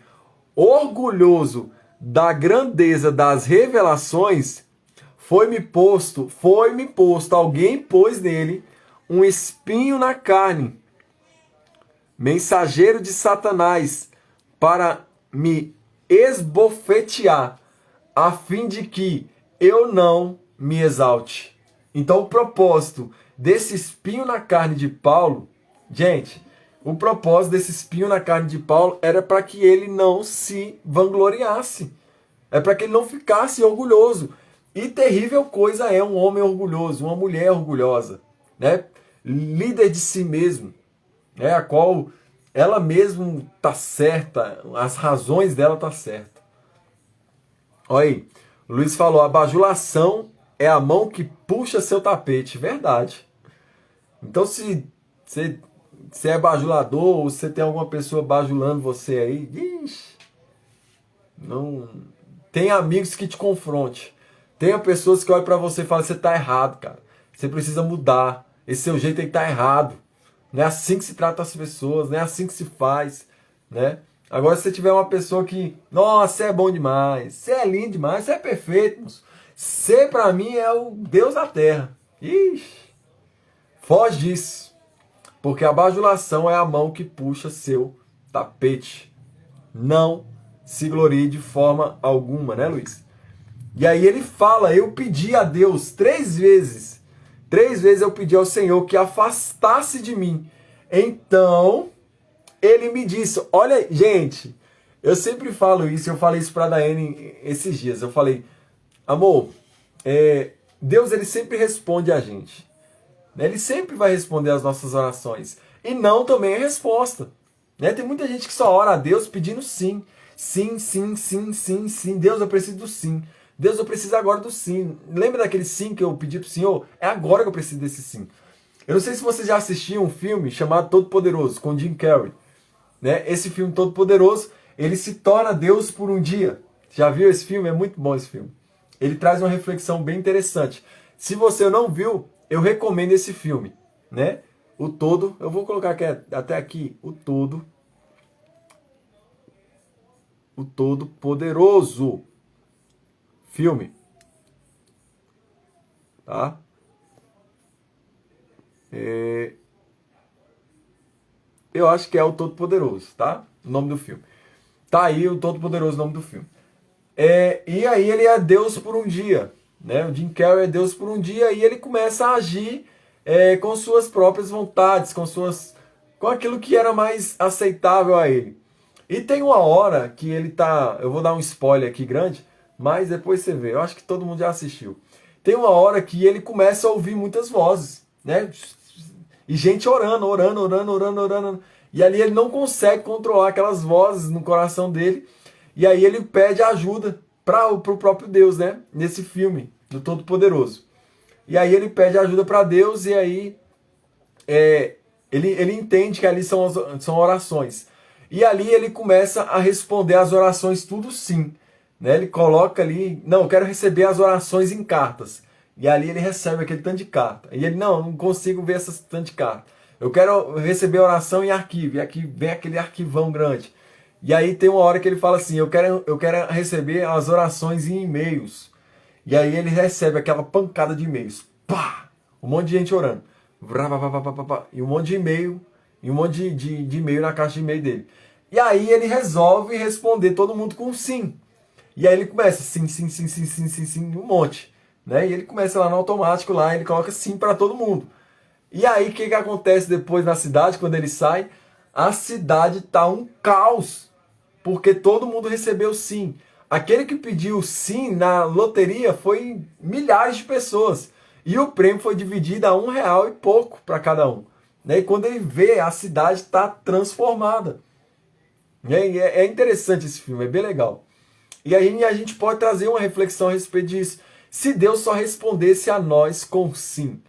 orgulhoso da grandeza das revelações, foi-me posto, alguém pôs nele um espinho na carne, mensageiro de Satanás, para me esbofetear, a fim de que eu não me exalte. Então o propósito desse espinho na carne de Paulo, gente, o propósito desse espinho na carne de Paulo era para que ele não se vangloriasse. É para que ele não ficasse orgulhoso. E terrível coisa é um homem orgulhoso, uma mulher orgulhosa, né? Líder de si mesmo, né? A qual ela mesma está certa, as razões dela estão certas. Olha aí, o Luiz falou, a bajulação é a mão que puxa seu tapete. Verdade. Então se você é bajulador ou você tem alguma pessoa bajulando você aí, ixi, não tem amigos que te confronte. Tem pessoas que olham pra você e falam, você tá errado, cara. Você precisa mudar. Esse seu jeito aí tá errado. Não é assim que se trata as pessoas, não é assim que se faz, né? Agora se você tiver uma pessoa que, nossa, você é bom demais, você é lindo demais, você é perfeito, moço. Você pra mim é o Deus da terra. Ixi, foge disso. Porque a bajulação é a mão que puxa seu tapete. Não se glorie de forma alguma, né, Luiz? E aí ele fala, eu pedi a Deus 3 vezes. 3 vezes eu pedi ao Senhor que afastasse de mim. Então, ele me disse, olha, gente, eu sempre falo isso, eu falei isso para a Daiane esses dias. Eu falei, amor, Deus ele sempre responde a gente. Ele sempre vai responder as nossas orações. E não também é resposta. Né? Tem muita gente que só ora a Deus pedindo sim. Sim, sim, sim, sim, sim. Deus, eu preciso do sim. Deus, eu preciso agora do sim. Lembra daquele sim que eu pedi pro Senhor? É agora que eu preciso desse sim. Eu não sei se você já assistiu um filme chamado Todo Poderoso, com Jim Carrey. Né? Esse filme Todo Poderoso, ele se torna Deus por um dia. Já viu esse filme? É muito bom esse filme. Ele traz uma reflexão bem interessante. Se você não viu, eu recomendo esse filme. Né? O Todo, eu vou colocar aqui, até aqui, o Todo Poderoso. Filme. Tá? Eu acho que é o Todo Poderoso, tá? O nome do filme. Tá aí o Todo Poderoso, o nome do filme. E aí ele é Deus por um dia. Né? O Jim Carrey é Deus por um dia e ele começa a agir com suas próprias vontades, com aquilo que era mais aceitável a ele. E tem uma hora que ele tá... Eu vou dar um spoiler aqui grande, mas depois você vê. Eu acho que todo mundo já assistiu. Tem uma hora que ele começa a ouvir muitas vozes, né? E gente orando. E ali ele não consegue controlar aquelas vozes no coração dele. E aí ele pede ajuda para o próprio Deus, né? Nesse filme, do Todo-Poderoso. E aí ele pede ajuda para Deus e aí ele entende que ali são orações. E ali ele começa a responder as orações tudo sim. Né? Ele coloca ali, não, eu quero receber as orações em cartas. E ali ele recebe aquele tanto de carta. E ele, não consigo ver essas tanto de carta. Eu quero receber a oração em arquivo. E aqui vem aquele arquivão grande. E aí tem uma hora que ele fala assim, eu quero receber as orações em e-mails. E aí ele recebe aquela pancada de e-mails. Pá! Um monte de gente orando. E um monte de e-mail. E um monte de e-mail na caixa de e-mail dele. E aí ele resolve responder todo mundo com sim. E aí ele começa sim, um monte. Né? E ele começa lá no automático, lá ele coloca sim para todo mundo. E aí o que acontece depois na cidade, quando ele sai? A cidade tá um caos. Porque todo mundo recebeu sim. Aquele que pediu sim na loteria foi milhares de pessoas. E o prêmio foi dividido a R$1 e pouco para cada um. E quando ele vê, a cidade está transformada. É interessante esse filme, é bem legal. E aí a gente pode trazer uma reflexão a respeito disso. Se Deus só respondesse a nós com sim,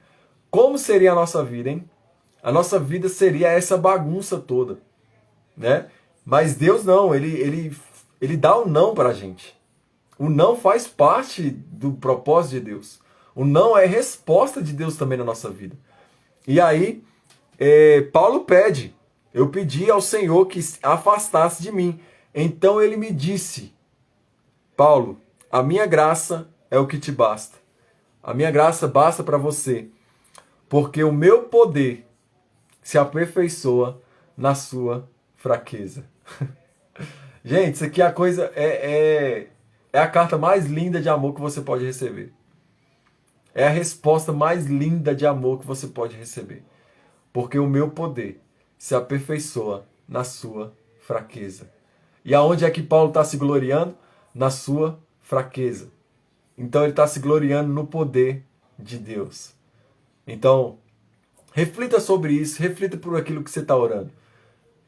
como seria a nossa vida, hein? A nossa vida seria essa bagunça toda. Né? Mas Deus não, ele dá o não para a gente. O não faz parte do propósito de Deus. O não é resposta de Deus também na nossa vida. E aí, Paulo pede, eu pedi ao Senhor que afastasse de mim. Então ele me disse, Paulo, a minha graça é o que te basta. A minha graça basta para você, porque o meu poder se aperfeiçoa na sua fraqueza. Gente, isso aqui é a coisa, é a carta mais linda de amor que você pode receber. É a resposta mais linda de amor que você pode receber. Porque o meu poder se aperfeiçoa na sua fraqueza. E aonde é que Paulo está se gloriando? Na sua fraqueza. Então ele está se gloriando no poder de Deus. Então, reflita sobre isso, reflita por aquilo que você está orando.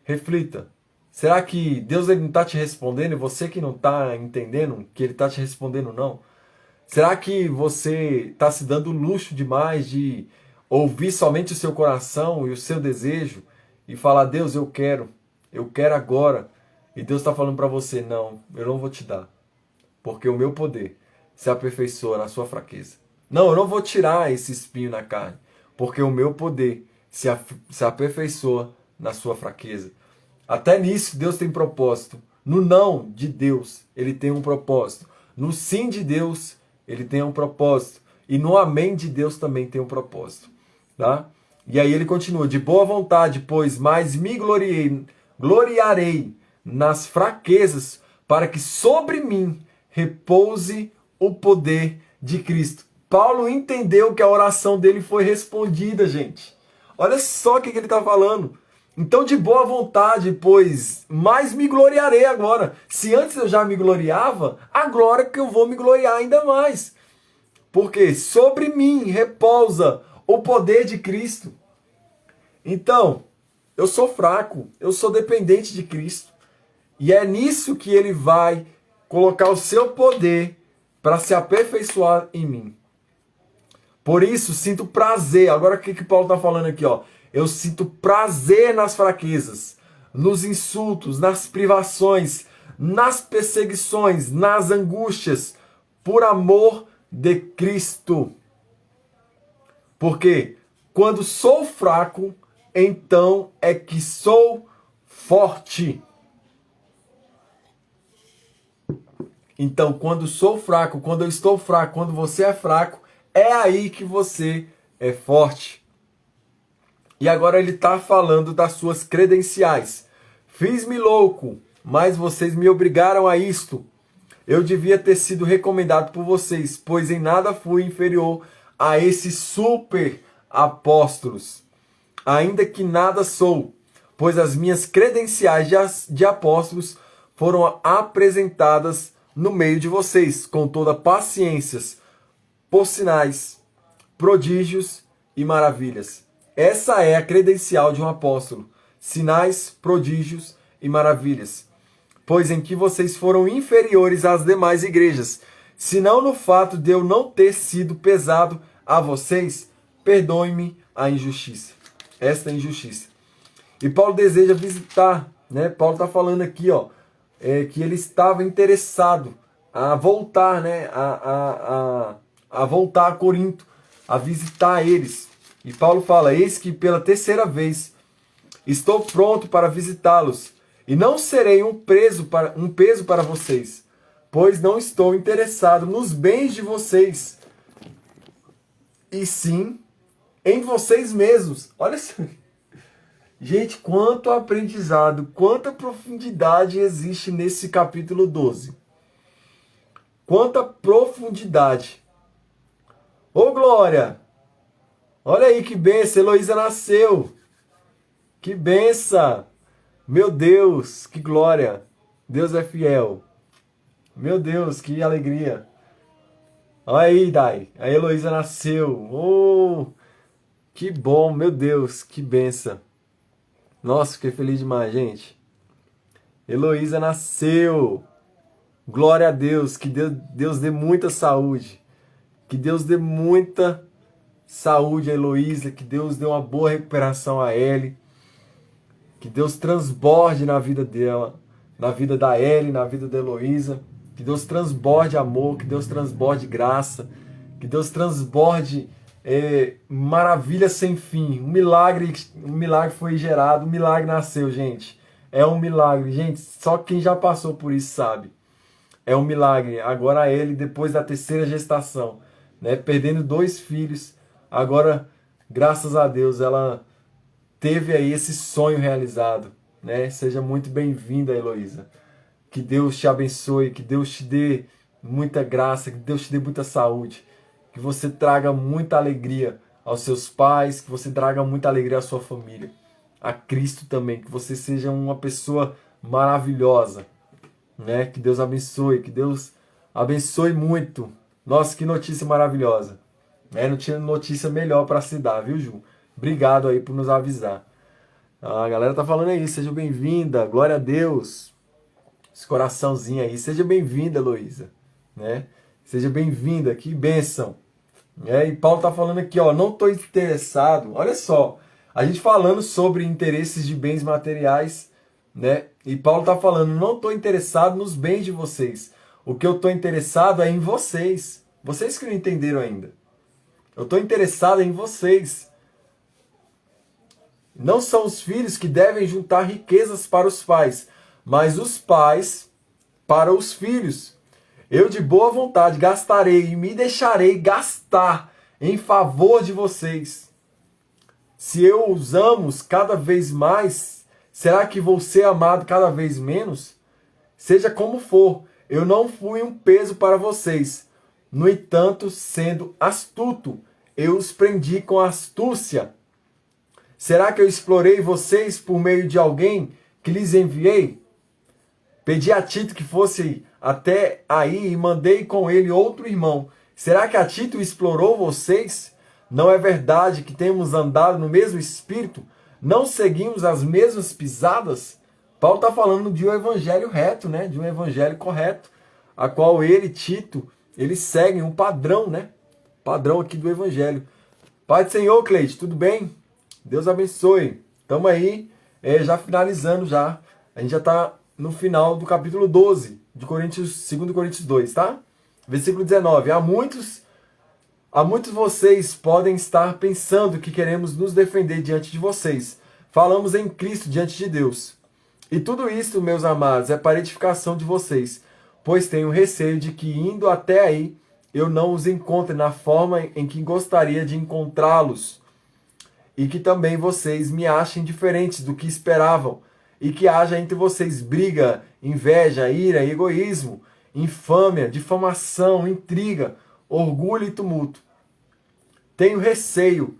Reflita. Será que Deus ele não está te respondendo e você que não está entendendo que ele está te respondendo não? Será que você está se dando luxo demais de ouvir somente o seu coração e o seu desejo e falar, Deus, eu quero agora. E Deus está falando para você, não, eu não vou te dar, porque o meu poder se aperfeiçoa na sua fraqueza. Não, eu não vou tirar esse espinho na carne, porque o meu poder se aperfeiçoa na sua fraqueza. Até nisso Deus tem propósito. No não de Deus, ele tem um propósito. No sim de Deus, ele tem um propósito. E no amém de Deus também tem um propósito. Tá? E aí ele continua, de boa vontade, pois mais me gloriarei nas fraquezas, para que sobre mim repouse o poder de Cristo. Paulo entendeu que a oração dele foi respondida, gente. Olha só o que ele está falando. Então, de boa vontade, pois mais me gloriarei agora. Se antes eu já me gloriava, agora que eu vou me gloriar ainda mais. Porque sobre mim repousa o poder de Cristo. Então, eu sou fraco, eu sou dependente de Cristo. E é nisso que ele vai colocar o seu poder para se aperfeiçoar em mim. Por isso, sinto prazer. Agora, o que Paulo está falando aqui? Ó? Eu sinto prazer nas fraquezas, nos insultos, nas privações, nas perseguições, nas angústias, por amor de Cristo. Porque quando sou fraco, então é que sou forte. Então, quando sou fraco, quando eu estou fraco, quando você é fraco, é aí que você é forte. E agora ele está falando das suas credenciais. Fiz-me louco, mas vocês me obrigaram a isto. Eu devia ter sido recomendado por vocês, pois em nada fui inferior a esses super apóstolos. Ainda que nada sou, pois as minhas credenciais de apóstolos foram apresentadas no meio de vocês, com toda paciência, por sinais, prodígios e maravilhas. Essa é a credencial de um apóstolo. Sinais, prodígios e maravilhas. Pois em que vocês foram inferiores às demais igrejas. Senão no fato de eu não ter sido pesado a vocês, perdoe-me a injustiça. Esta injustiça. E Paulo deseja visitar, né? Paulo está falando aqui, ó, que ele estava interessado a voltar, né? A voltar a Corinto, a visitar eles. E Paulo fala, eis que pela terceira vez estou pronto para visitá-los, e não serei um peso para vocês, pois não estou interessado nos bens de vocês, e sim em vocês mesmos. Olha só. Gente, quanto aprendizado, quanta profundidade existe nesse capítulo 12. Quanta profundidade. Ô glória! Olha aí que benção, Heloísa nasceu. Que benção. Meu Deus, que glória. Deus é fiel. Meu Deus, que alegria. Olha aí, Dai. A Heloísa nasceu. Oh, que bom, meu Deus, que benção. Nossa, fiquei feliz demais, gente. Heloísa nasceu. Glória a Deus. Que Deus dê muita saúde. Que Deus dê muita saúde a Heloísa, que Deus dê uma boa recuperação a Ellie, que Deus transborde na vida dela, na vida da Ellie, na vida da Heloísa, que Deus transborde amor, que Deus transborde graça, Que Deus transborde maravilha sem fim. Um milagre foi gerado, um milagre nasceu, gente. É um milagre, gente. Só quem já passou por isso sabe. É um milagre. Agora ele, depois da terceira gestação, né, perdendo 2 filhos, agora, graças a Deus, ela teve aí esse sonho realizado, né? Seja muito bem-vinda, Heloísa. Que Deus te abençoe, que Deus te dê muita graça, que Deus te dê muita saúde, que você traga muita alegria aos seus pais, que você traga muita alegria à sua família, a Cristo também, que você seja uma pessoa maravilhosa, né? Que Deus abençoe, que Deus abençoe muito. Nossa, que notícia maravilhosa. Não tinha notícia melhor para se dar, viu, Ju? Obrigado aí por nos avisar. A galera tá falando aí, seja bem-vinda, glória a Deus. Esse coraçãozinho aí, seja bem-vinda, Heloísa, né? Seja bem-vinda, que bênção. E Paulo tá falando aqui, ó, não tô interessado. Olha só, a gente falando sobre interesses de bens materiais, né? E Paulo tá falando, não tô interessado nos bens de vocês. O que eu tô interessado é em vocês. Vocês que não entenderam ainda. Eu tô interessado em vocês. Não são os filhos que devem juntar riquezas para os pais, mas os pais para os filhos. Eu de boa vontade gastarei e me deixarei gastar em favor de vocês. Se eu os amo cada vez mais, será que vou ser amado cada vez menos? Seja como for, eu não fui um peso para vocês. No entanto, sendo astuto, eu os prendi com astúcia. Será que eu explorei vocês por meio de alguém que lhes enviei? Pedi a Tito que fosse até aí e mandei com ele outro irmão. Será que a Tito explorou vocês? Não é verdade que temos andado no mesmo espírito? Não seguimos as mesmas pisadas? Paulo está falando de um evangelho reto, né? De um evangelho correto, a qual ele, Tito, eles seguem um padrão, né? Padrão aqui do evangelho. Pai do Senhor, Cleide, tudo bem? Deus abençoe. Estamos aí, já finalizando já. A gente já está no final do capítulo 12 de 2 Coríntios 2, tá? Versículo 19. Há muitos vocês podem estar pensando que queremos nos defender diante de vocês. Falamos em Cristo diante de Deus. E tudo isso, meus amados, é para edificação de vocês, pois tenho receio de que, indo até aí, eu não os encontre na forma em que gostaria de encontrá-los, e que também vocês me achem diferentes do que esperavam, e que haja entre vocês briga, inveja, ira, egoísmo, infâmia, difamação, intriga, orgulho e tumulto. Tenho receio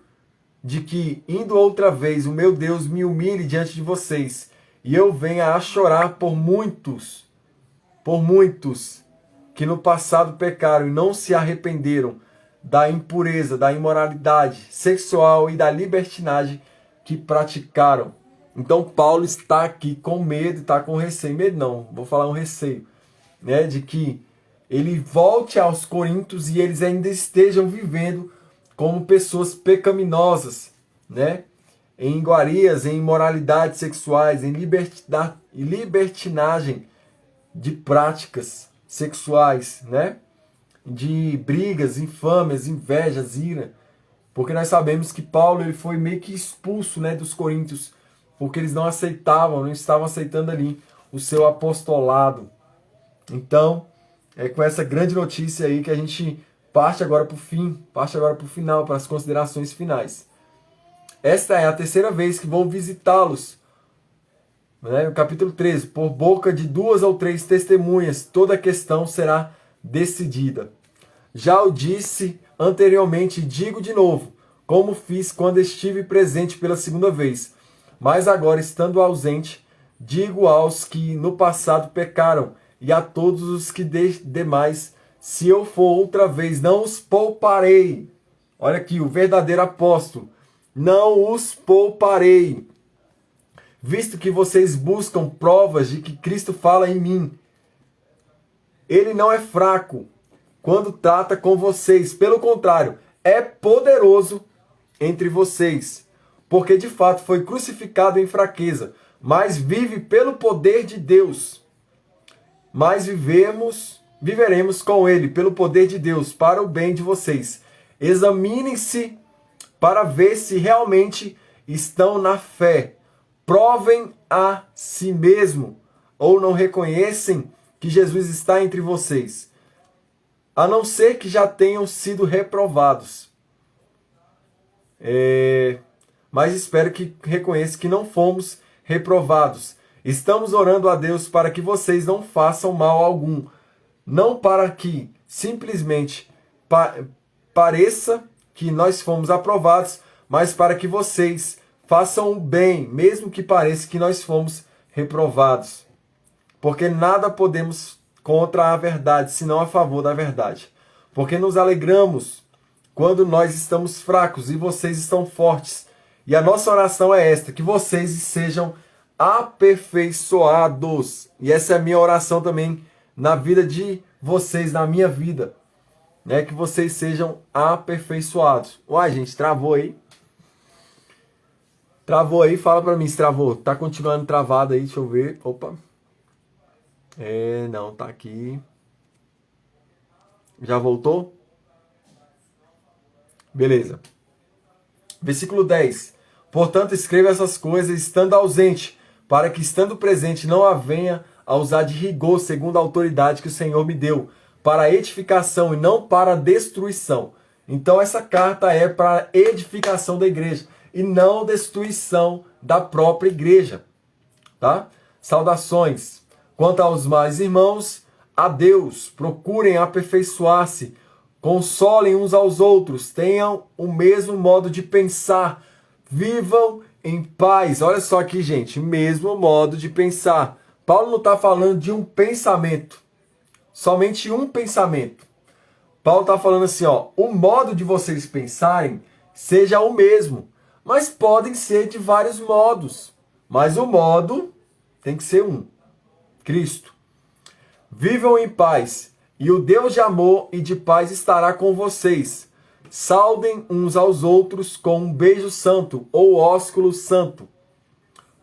de que, indo outra vez, o meu Deus me humilhe diante de vocês, e eu venha a chorar por muitos que no passado pecaram e não se arrependeram da impureza, da imoralidade sexual e da libertinagem que praticaram. Então Paulo está aqui com medo, está com receio. Medo não, vou falar um receio, né, de que ele volte aos Coríntios e eles ainda estejam vivendo como pessoas pecaminosas, né, em iguarias, em imoralidades sexuais, em libertinagem de práticas sexuais, né, de brigas, infâmias, invejas, ira. Porque nós sabemos que Paulo ele foi meio que expulso, né, dos coríntios, porque eles não aceitavam, não estavam aceitando ali o seu apostolado. Então, é com essa grande notícia aí que a gente parte agora para o fim, parte agora para o final, para as considerações finais. Esta é a terceira vez que vou visitá-los, né, no capítulo 13. Por boca de 2 ou 3 testemunhas, toda a questão será decidida. Já o disse anteriormente, digo de novo, como fiz quando estive presente pela segunda vez. Mas agora, estando ausente, digo aos que no passado pecaram, e a todos os que demais, se eu for outra vez, não os pouparei. Olha aqui, o verdadeiro apóstolo. Não os pouparei. Visto que vocês buscam provas de que Cristo fala em mim. Ele não é fraco quando trata com vocês. Pelo contrário, é poderoso entre vocês. Porque de fato foi crucificado em fraqueza, mas vive pelo poder de Deus. Mas viveremos com ele pelo poder de Deus para o bem de vocês. Examinem-se para ver se realmente estão na fé. Provem a si mesmo ou não reconhecem que Jesus está entre vocês, a não ser que já tenham sido reprovados. Mas espero que reconheça que não fomos reprovados. Estamos orando a Deus para que vocês não façam mal algum, não para que simplesmente pareça que nós fomos aprovados, mas para que vocês façam o bem, mesmo que pareça que nós fomos reprovados. Porque nada podemos contra a verdade, senão a favor da verdade. Porque nos alegramos quando nós estamos fracos e vocês estão fortes. E a nossa oração é esta, que vocês sejam aperfeiçoados. E essa é a minha oração também na vida de vocês, na minha vida. Né? Que vocês sejam aperfeiçoados. Uai, gente, travou aí? Travou aí? Fala pra mim se travou. Tá continuando travado aí, deixa eu ver. Opa. Não, tá aqui. Já voltou? Beleza. Versículo 10. Portanto, escreva essas coisas estando ausente, para que estando presente não a venha a usar de rigor segundo a autoridade que o Senhor me deu, para edificação e não para destruição. Então essa carta é para edificação da igreja e não destruição da própria igreja. Tá? Saudações. Quanto aos mais irmãos, a Deus, procurem aperfeiçoar-se, consolem uns aos outros, tenham o mesmo modo de pensar, vivam em paz. Olha só aqui, gente, mesmo modo de pensar. Paulo não está falando de um pensamento, somente um pensamento. Paulo está falando assim, ó, o modo de vocês pensarem seja o mesmo, mas podem ser de vários modos. Mas o modo tem que ser um, Cristo. Vivam em paz, e o Deus de amor e de paz estará com vocês. Saudem uns aos outros com um beijo santo ou ósculo santo.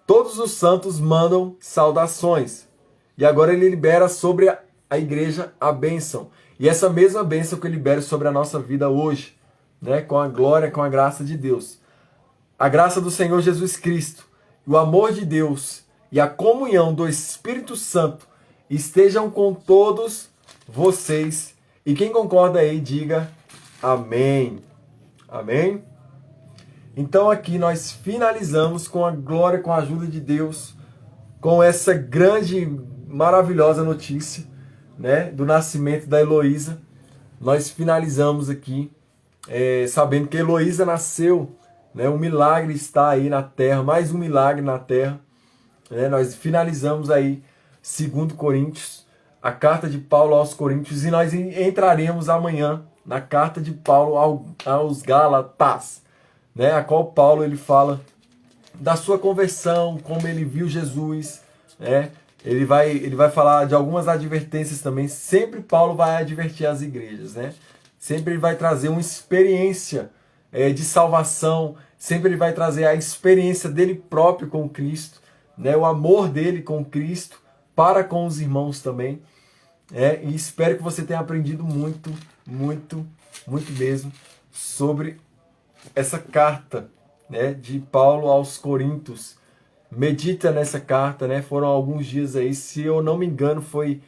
Todos os santos mandam saudações. E agora ele libera sobre a igreja a bênção. E essa mesma bênção que ele libera sobre a nossa vida hoje, né, com a glória, com a graça de Deus. A graça do Senhor Jesus Cristo, o amor de Deus e a comunhão do Espírito Santo estejam com todos vocês. E quem concorda aí, diga amém. Amém? Então aqui nós finalizamos com a glória, com a ajuda de Deus, com essa grande, maravilhosa notícia, né, do nascimento da Heloísa. Nós finalizamos aqui sabendo que Heloísa nasceu, né, um milagre está aí na terra, mais um milagre na terra. Né, nós finalizamos aí 2 Coríntios, a carta de Paulo aos Coríntios, e nós entraremos amanhã na carta de Paulo aos Gálatas, né, a qual Paulo ele fala da sua conversão, como ele viu Jesus, né? Ele vai falar de algumas advertências também. Sempre Paulo vai advertir as igrejas, né? Sempre ele vai trazer uma experiência de salvação, sempre ele vai trazer a experiência dele próprio com Cristo, né? O amor dele com Cristo para com os irmãos também. E espero que você tenha aprendido muito, muito, muito mesmo sobre essa carta, né, de Paulo aos Coríntios. Medita nessa carta, né? Foram alguns dias aí, se eu não me engano, foi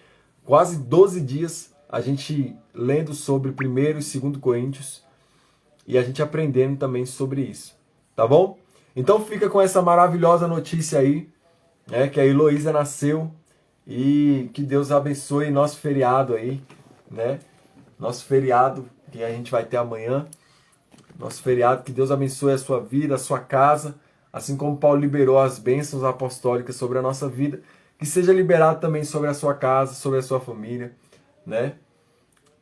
quase 12 dias a gente lendo sobre 1º e 2 Coríntios e a gente aprendendo também sobre isso, tá bom? Então fica com essa maravilhosa notícia aí, né, que a Heloísa nasceu, e que Deus abençoe nosso feriado aí, né? Nosso feriado que a gente vai ter amanhã. Nosso feriado, que Deus abençoe a sua vida, a sua casa, assim como Paulo liberou as bênçãos apostólicas sobre a nossa vida, que seja liberado também sobre a sua casa, sobre a sua família, né?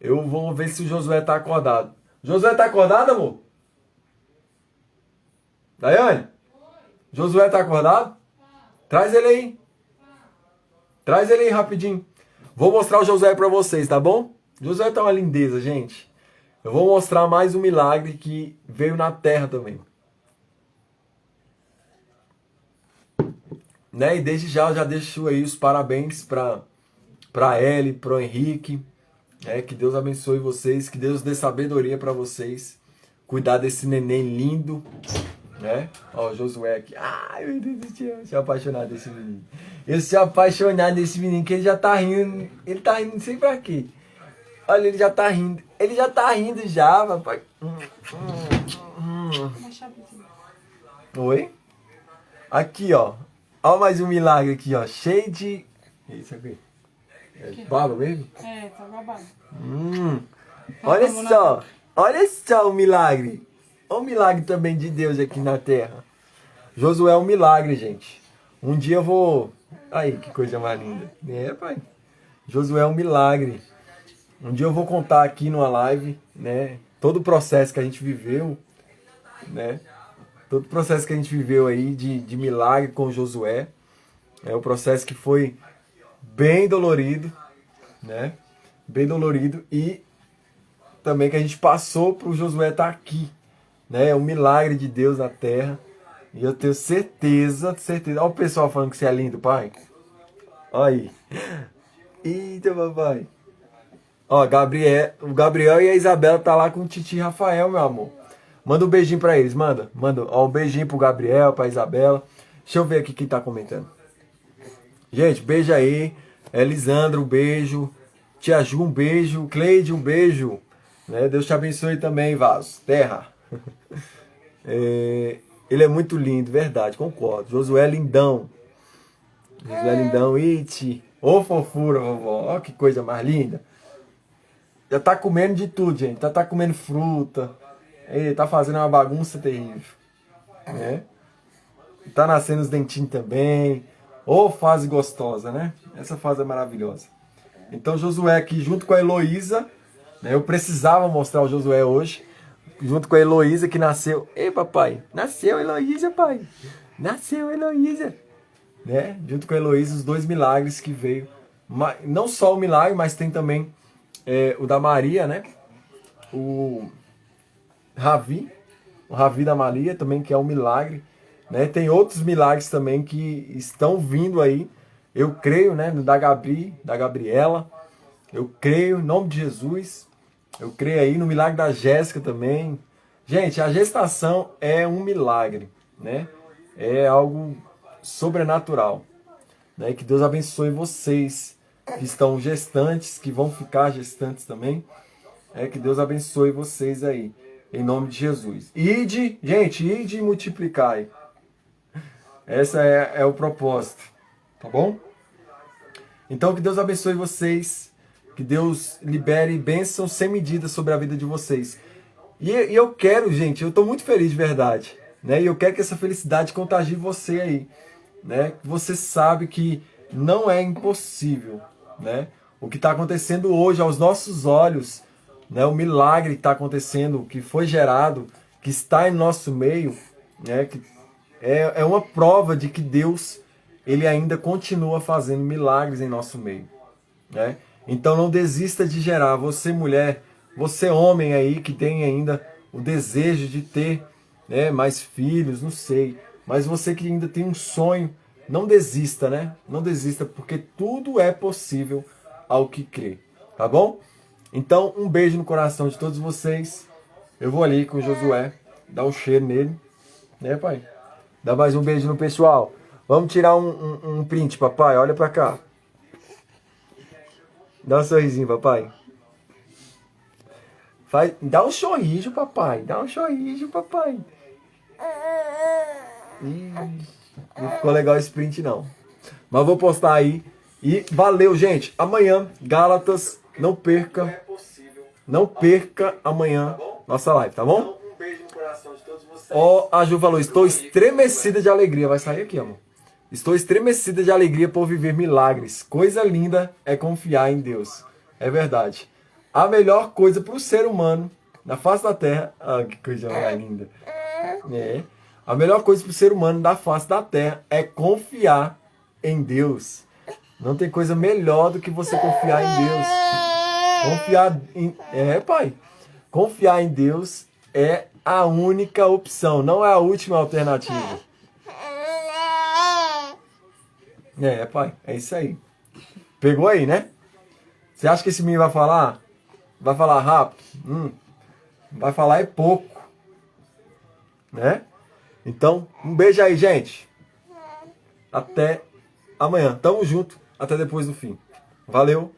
Eu vou ver se o Josué está acordado. Josué está acordado, amor? Daiane? Josué está acordado? Traz ele aí. Traz ele aí rapidinho. Vou mostrar o Josué para vocês, tá bom? Josué tá uma lindeza, gente. Eu vou mostrar mais um milagre que veio na terra também. Né? E desde já eu já deixo aí os parabéns para Ellie, para o Henrique, Que Deus abençoe vocês, que Deus dê sabedoria para vocês. Cuidar desse neném lindo, né? Ó, o Josué aqui. Ai, meu Deus do céu. Eu sou apaixonado desse menino. Eu sou apaixonado desse menino, que ele já tá rindo. Ele tá rindo não sei pra quê. Olha, ele já tá rindo. Ele já tá rindo já, papai. Oi? Aqui, ó. Ó mais um milagre aqui, ó. Cheio de... Isso aqui. É baba mesmo? Tá babado. Olha só. Olha só o milagre. Olha o milagre também de Deus aqui na terra. Josué é um milagre, gente. Um dia eu vou... Aí, que coisa mais linda. Pai. Josué é um milagre. Um dia eu vou contar aqui numa live, né? Todo o processo que a gente viveu, né? Todo o processo que a gente viveu aí de milagre com Josué. É um processo que foi bem dolorido, né? Bem dolorido. E também que a gente passou para o Josué estar aqui, né? É um milagre de Deus na terra. E eu tenho certeza. Olha o pessoal falando que você é lindo, pai. Olha aí. Eita, papai. Ó, o Gabriel e a Isabela tá lá com o Titi Rafael, meu amor. Manda um beijinho pra eles, manda. Ó, um beijinho pro Gabriel, pra Isabela. Deixa eu ver aqui quem tá comentando. Gente, beijo aí. Elisandro, um beijo. Tia Ju, um beijo. Cleide, um beijo. Né? Deus te abençoe também, Vaso. Terra. Ele é muito lindo, verdade, concordo. Josué lindão. Josué lindão, iti. Ô fofura, vovó. Ó que coisa mais linda. Já tá comendo de tudo, gente. Tá comendo fruta. Ele tá fazendo uma bagunça terrível. Né? Tá nascendo os dentinhos também. Ô fase gostosa, né? Essa fase é maravilhosa. Então Josué aqui junto com a Heloísa. Né? Eu precisava mostrar o Josué hoje. Junto com a Heloísa que nasceu. Ei, papai. Nasceu a Heloísa, pai. Nasceu a Heloísa. Né? Junto com a Heloísa, os dois milagres que veio. Não só o milagre, mas tem também o da Maria, né? O Ravi da Maria também, que é um milagre. Né? Tem outros milagres também que estão vindo aí. Eu creio, né? Da Gabriela. Eu creio em nome de Jesus. Eu creio aí no milagre da Jéssica também. Gente, a gestação é um milagre, né? É algo sobrenatural. Né? Que Deus abençoe vocês que estão gestantes, que vão ficar gestantes também. Que Deus abençoe vocês aí, em nome de Jesus. Ide e multiplicai. Essa é o propósito, tá bom? Então que Deus abençoe vocês, que Deus libere bênçãos sem medida sobre a vida de vocês. E eu quero, gente, eu tô muito feliz de verdade, né? E eu quero que essa felicidade contagie você aí, né? Você sabe que não é impossível, né? O que está acontecendo hoje aos nossos olhos, né? O milagre que está acontecendo, que foi gerado, que está em nosso meio, né? Que é uma prova de que Deus, ele ainda continua fazendo milagres em nosso meio, né? Então não desista de gerar. Você mulher, você homem aí que tem ainda o desejo de ter, né, mais filhos, não sei. Mas você que ainda tem um sonho, não desista, né? Não desista, porque tudo é possível ao que crê, tá bom? Então um beijo no coração de todos vocês. Eu vou ali com o Josué, dar um cheiro nele, né, pai? Dá mais um beijo no pessoal. Vamos tirar um print, papai. Olha pra cá. Dá um sorrisinho, papai. Dá um sorriso, papai. Dá um sorriso, papai. Não ficou legal esse print, não. Mas vou postar aí. E valeu, gente. Amanhã, Gálatas, não perca. Não perca amanhã nossa live, tá bom? Um beijo no coração de todos vocês. Ó, a Ju falou, estou estremecida de alegria. Vai sair aqui, amor. Estou estremecida de alegria por viver milagres. Coisa linda é confiar em Deus. É verdade. A melhor coisa para o ser humano na face da terra... Ah, que coisa mais linda. A melhor coisa para o ser humano na face da terra é confiar em Deus. Não tem coisa melhor do que você confiar em Deus. Confiar em... pai. Confiar em Deus é a única opção. Não é a última alternativa. Pai. É isso aí. Pegou aí, né? Você acha que esse menino vai falar? Vai falar rápido? Vai falar é pouco. Né? Então, um beijo aí, gente. Até amanhã. Tamo junto. Até depois do fim. Valeu.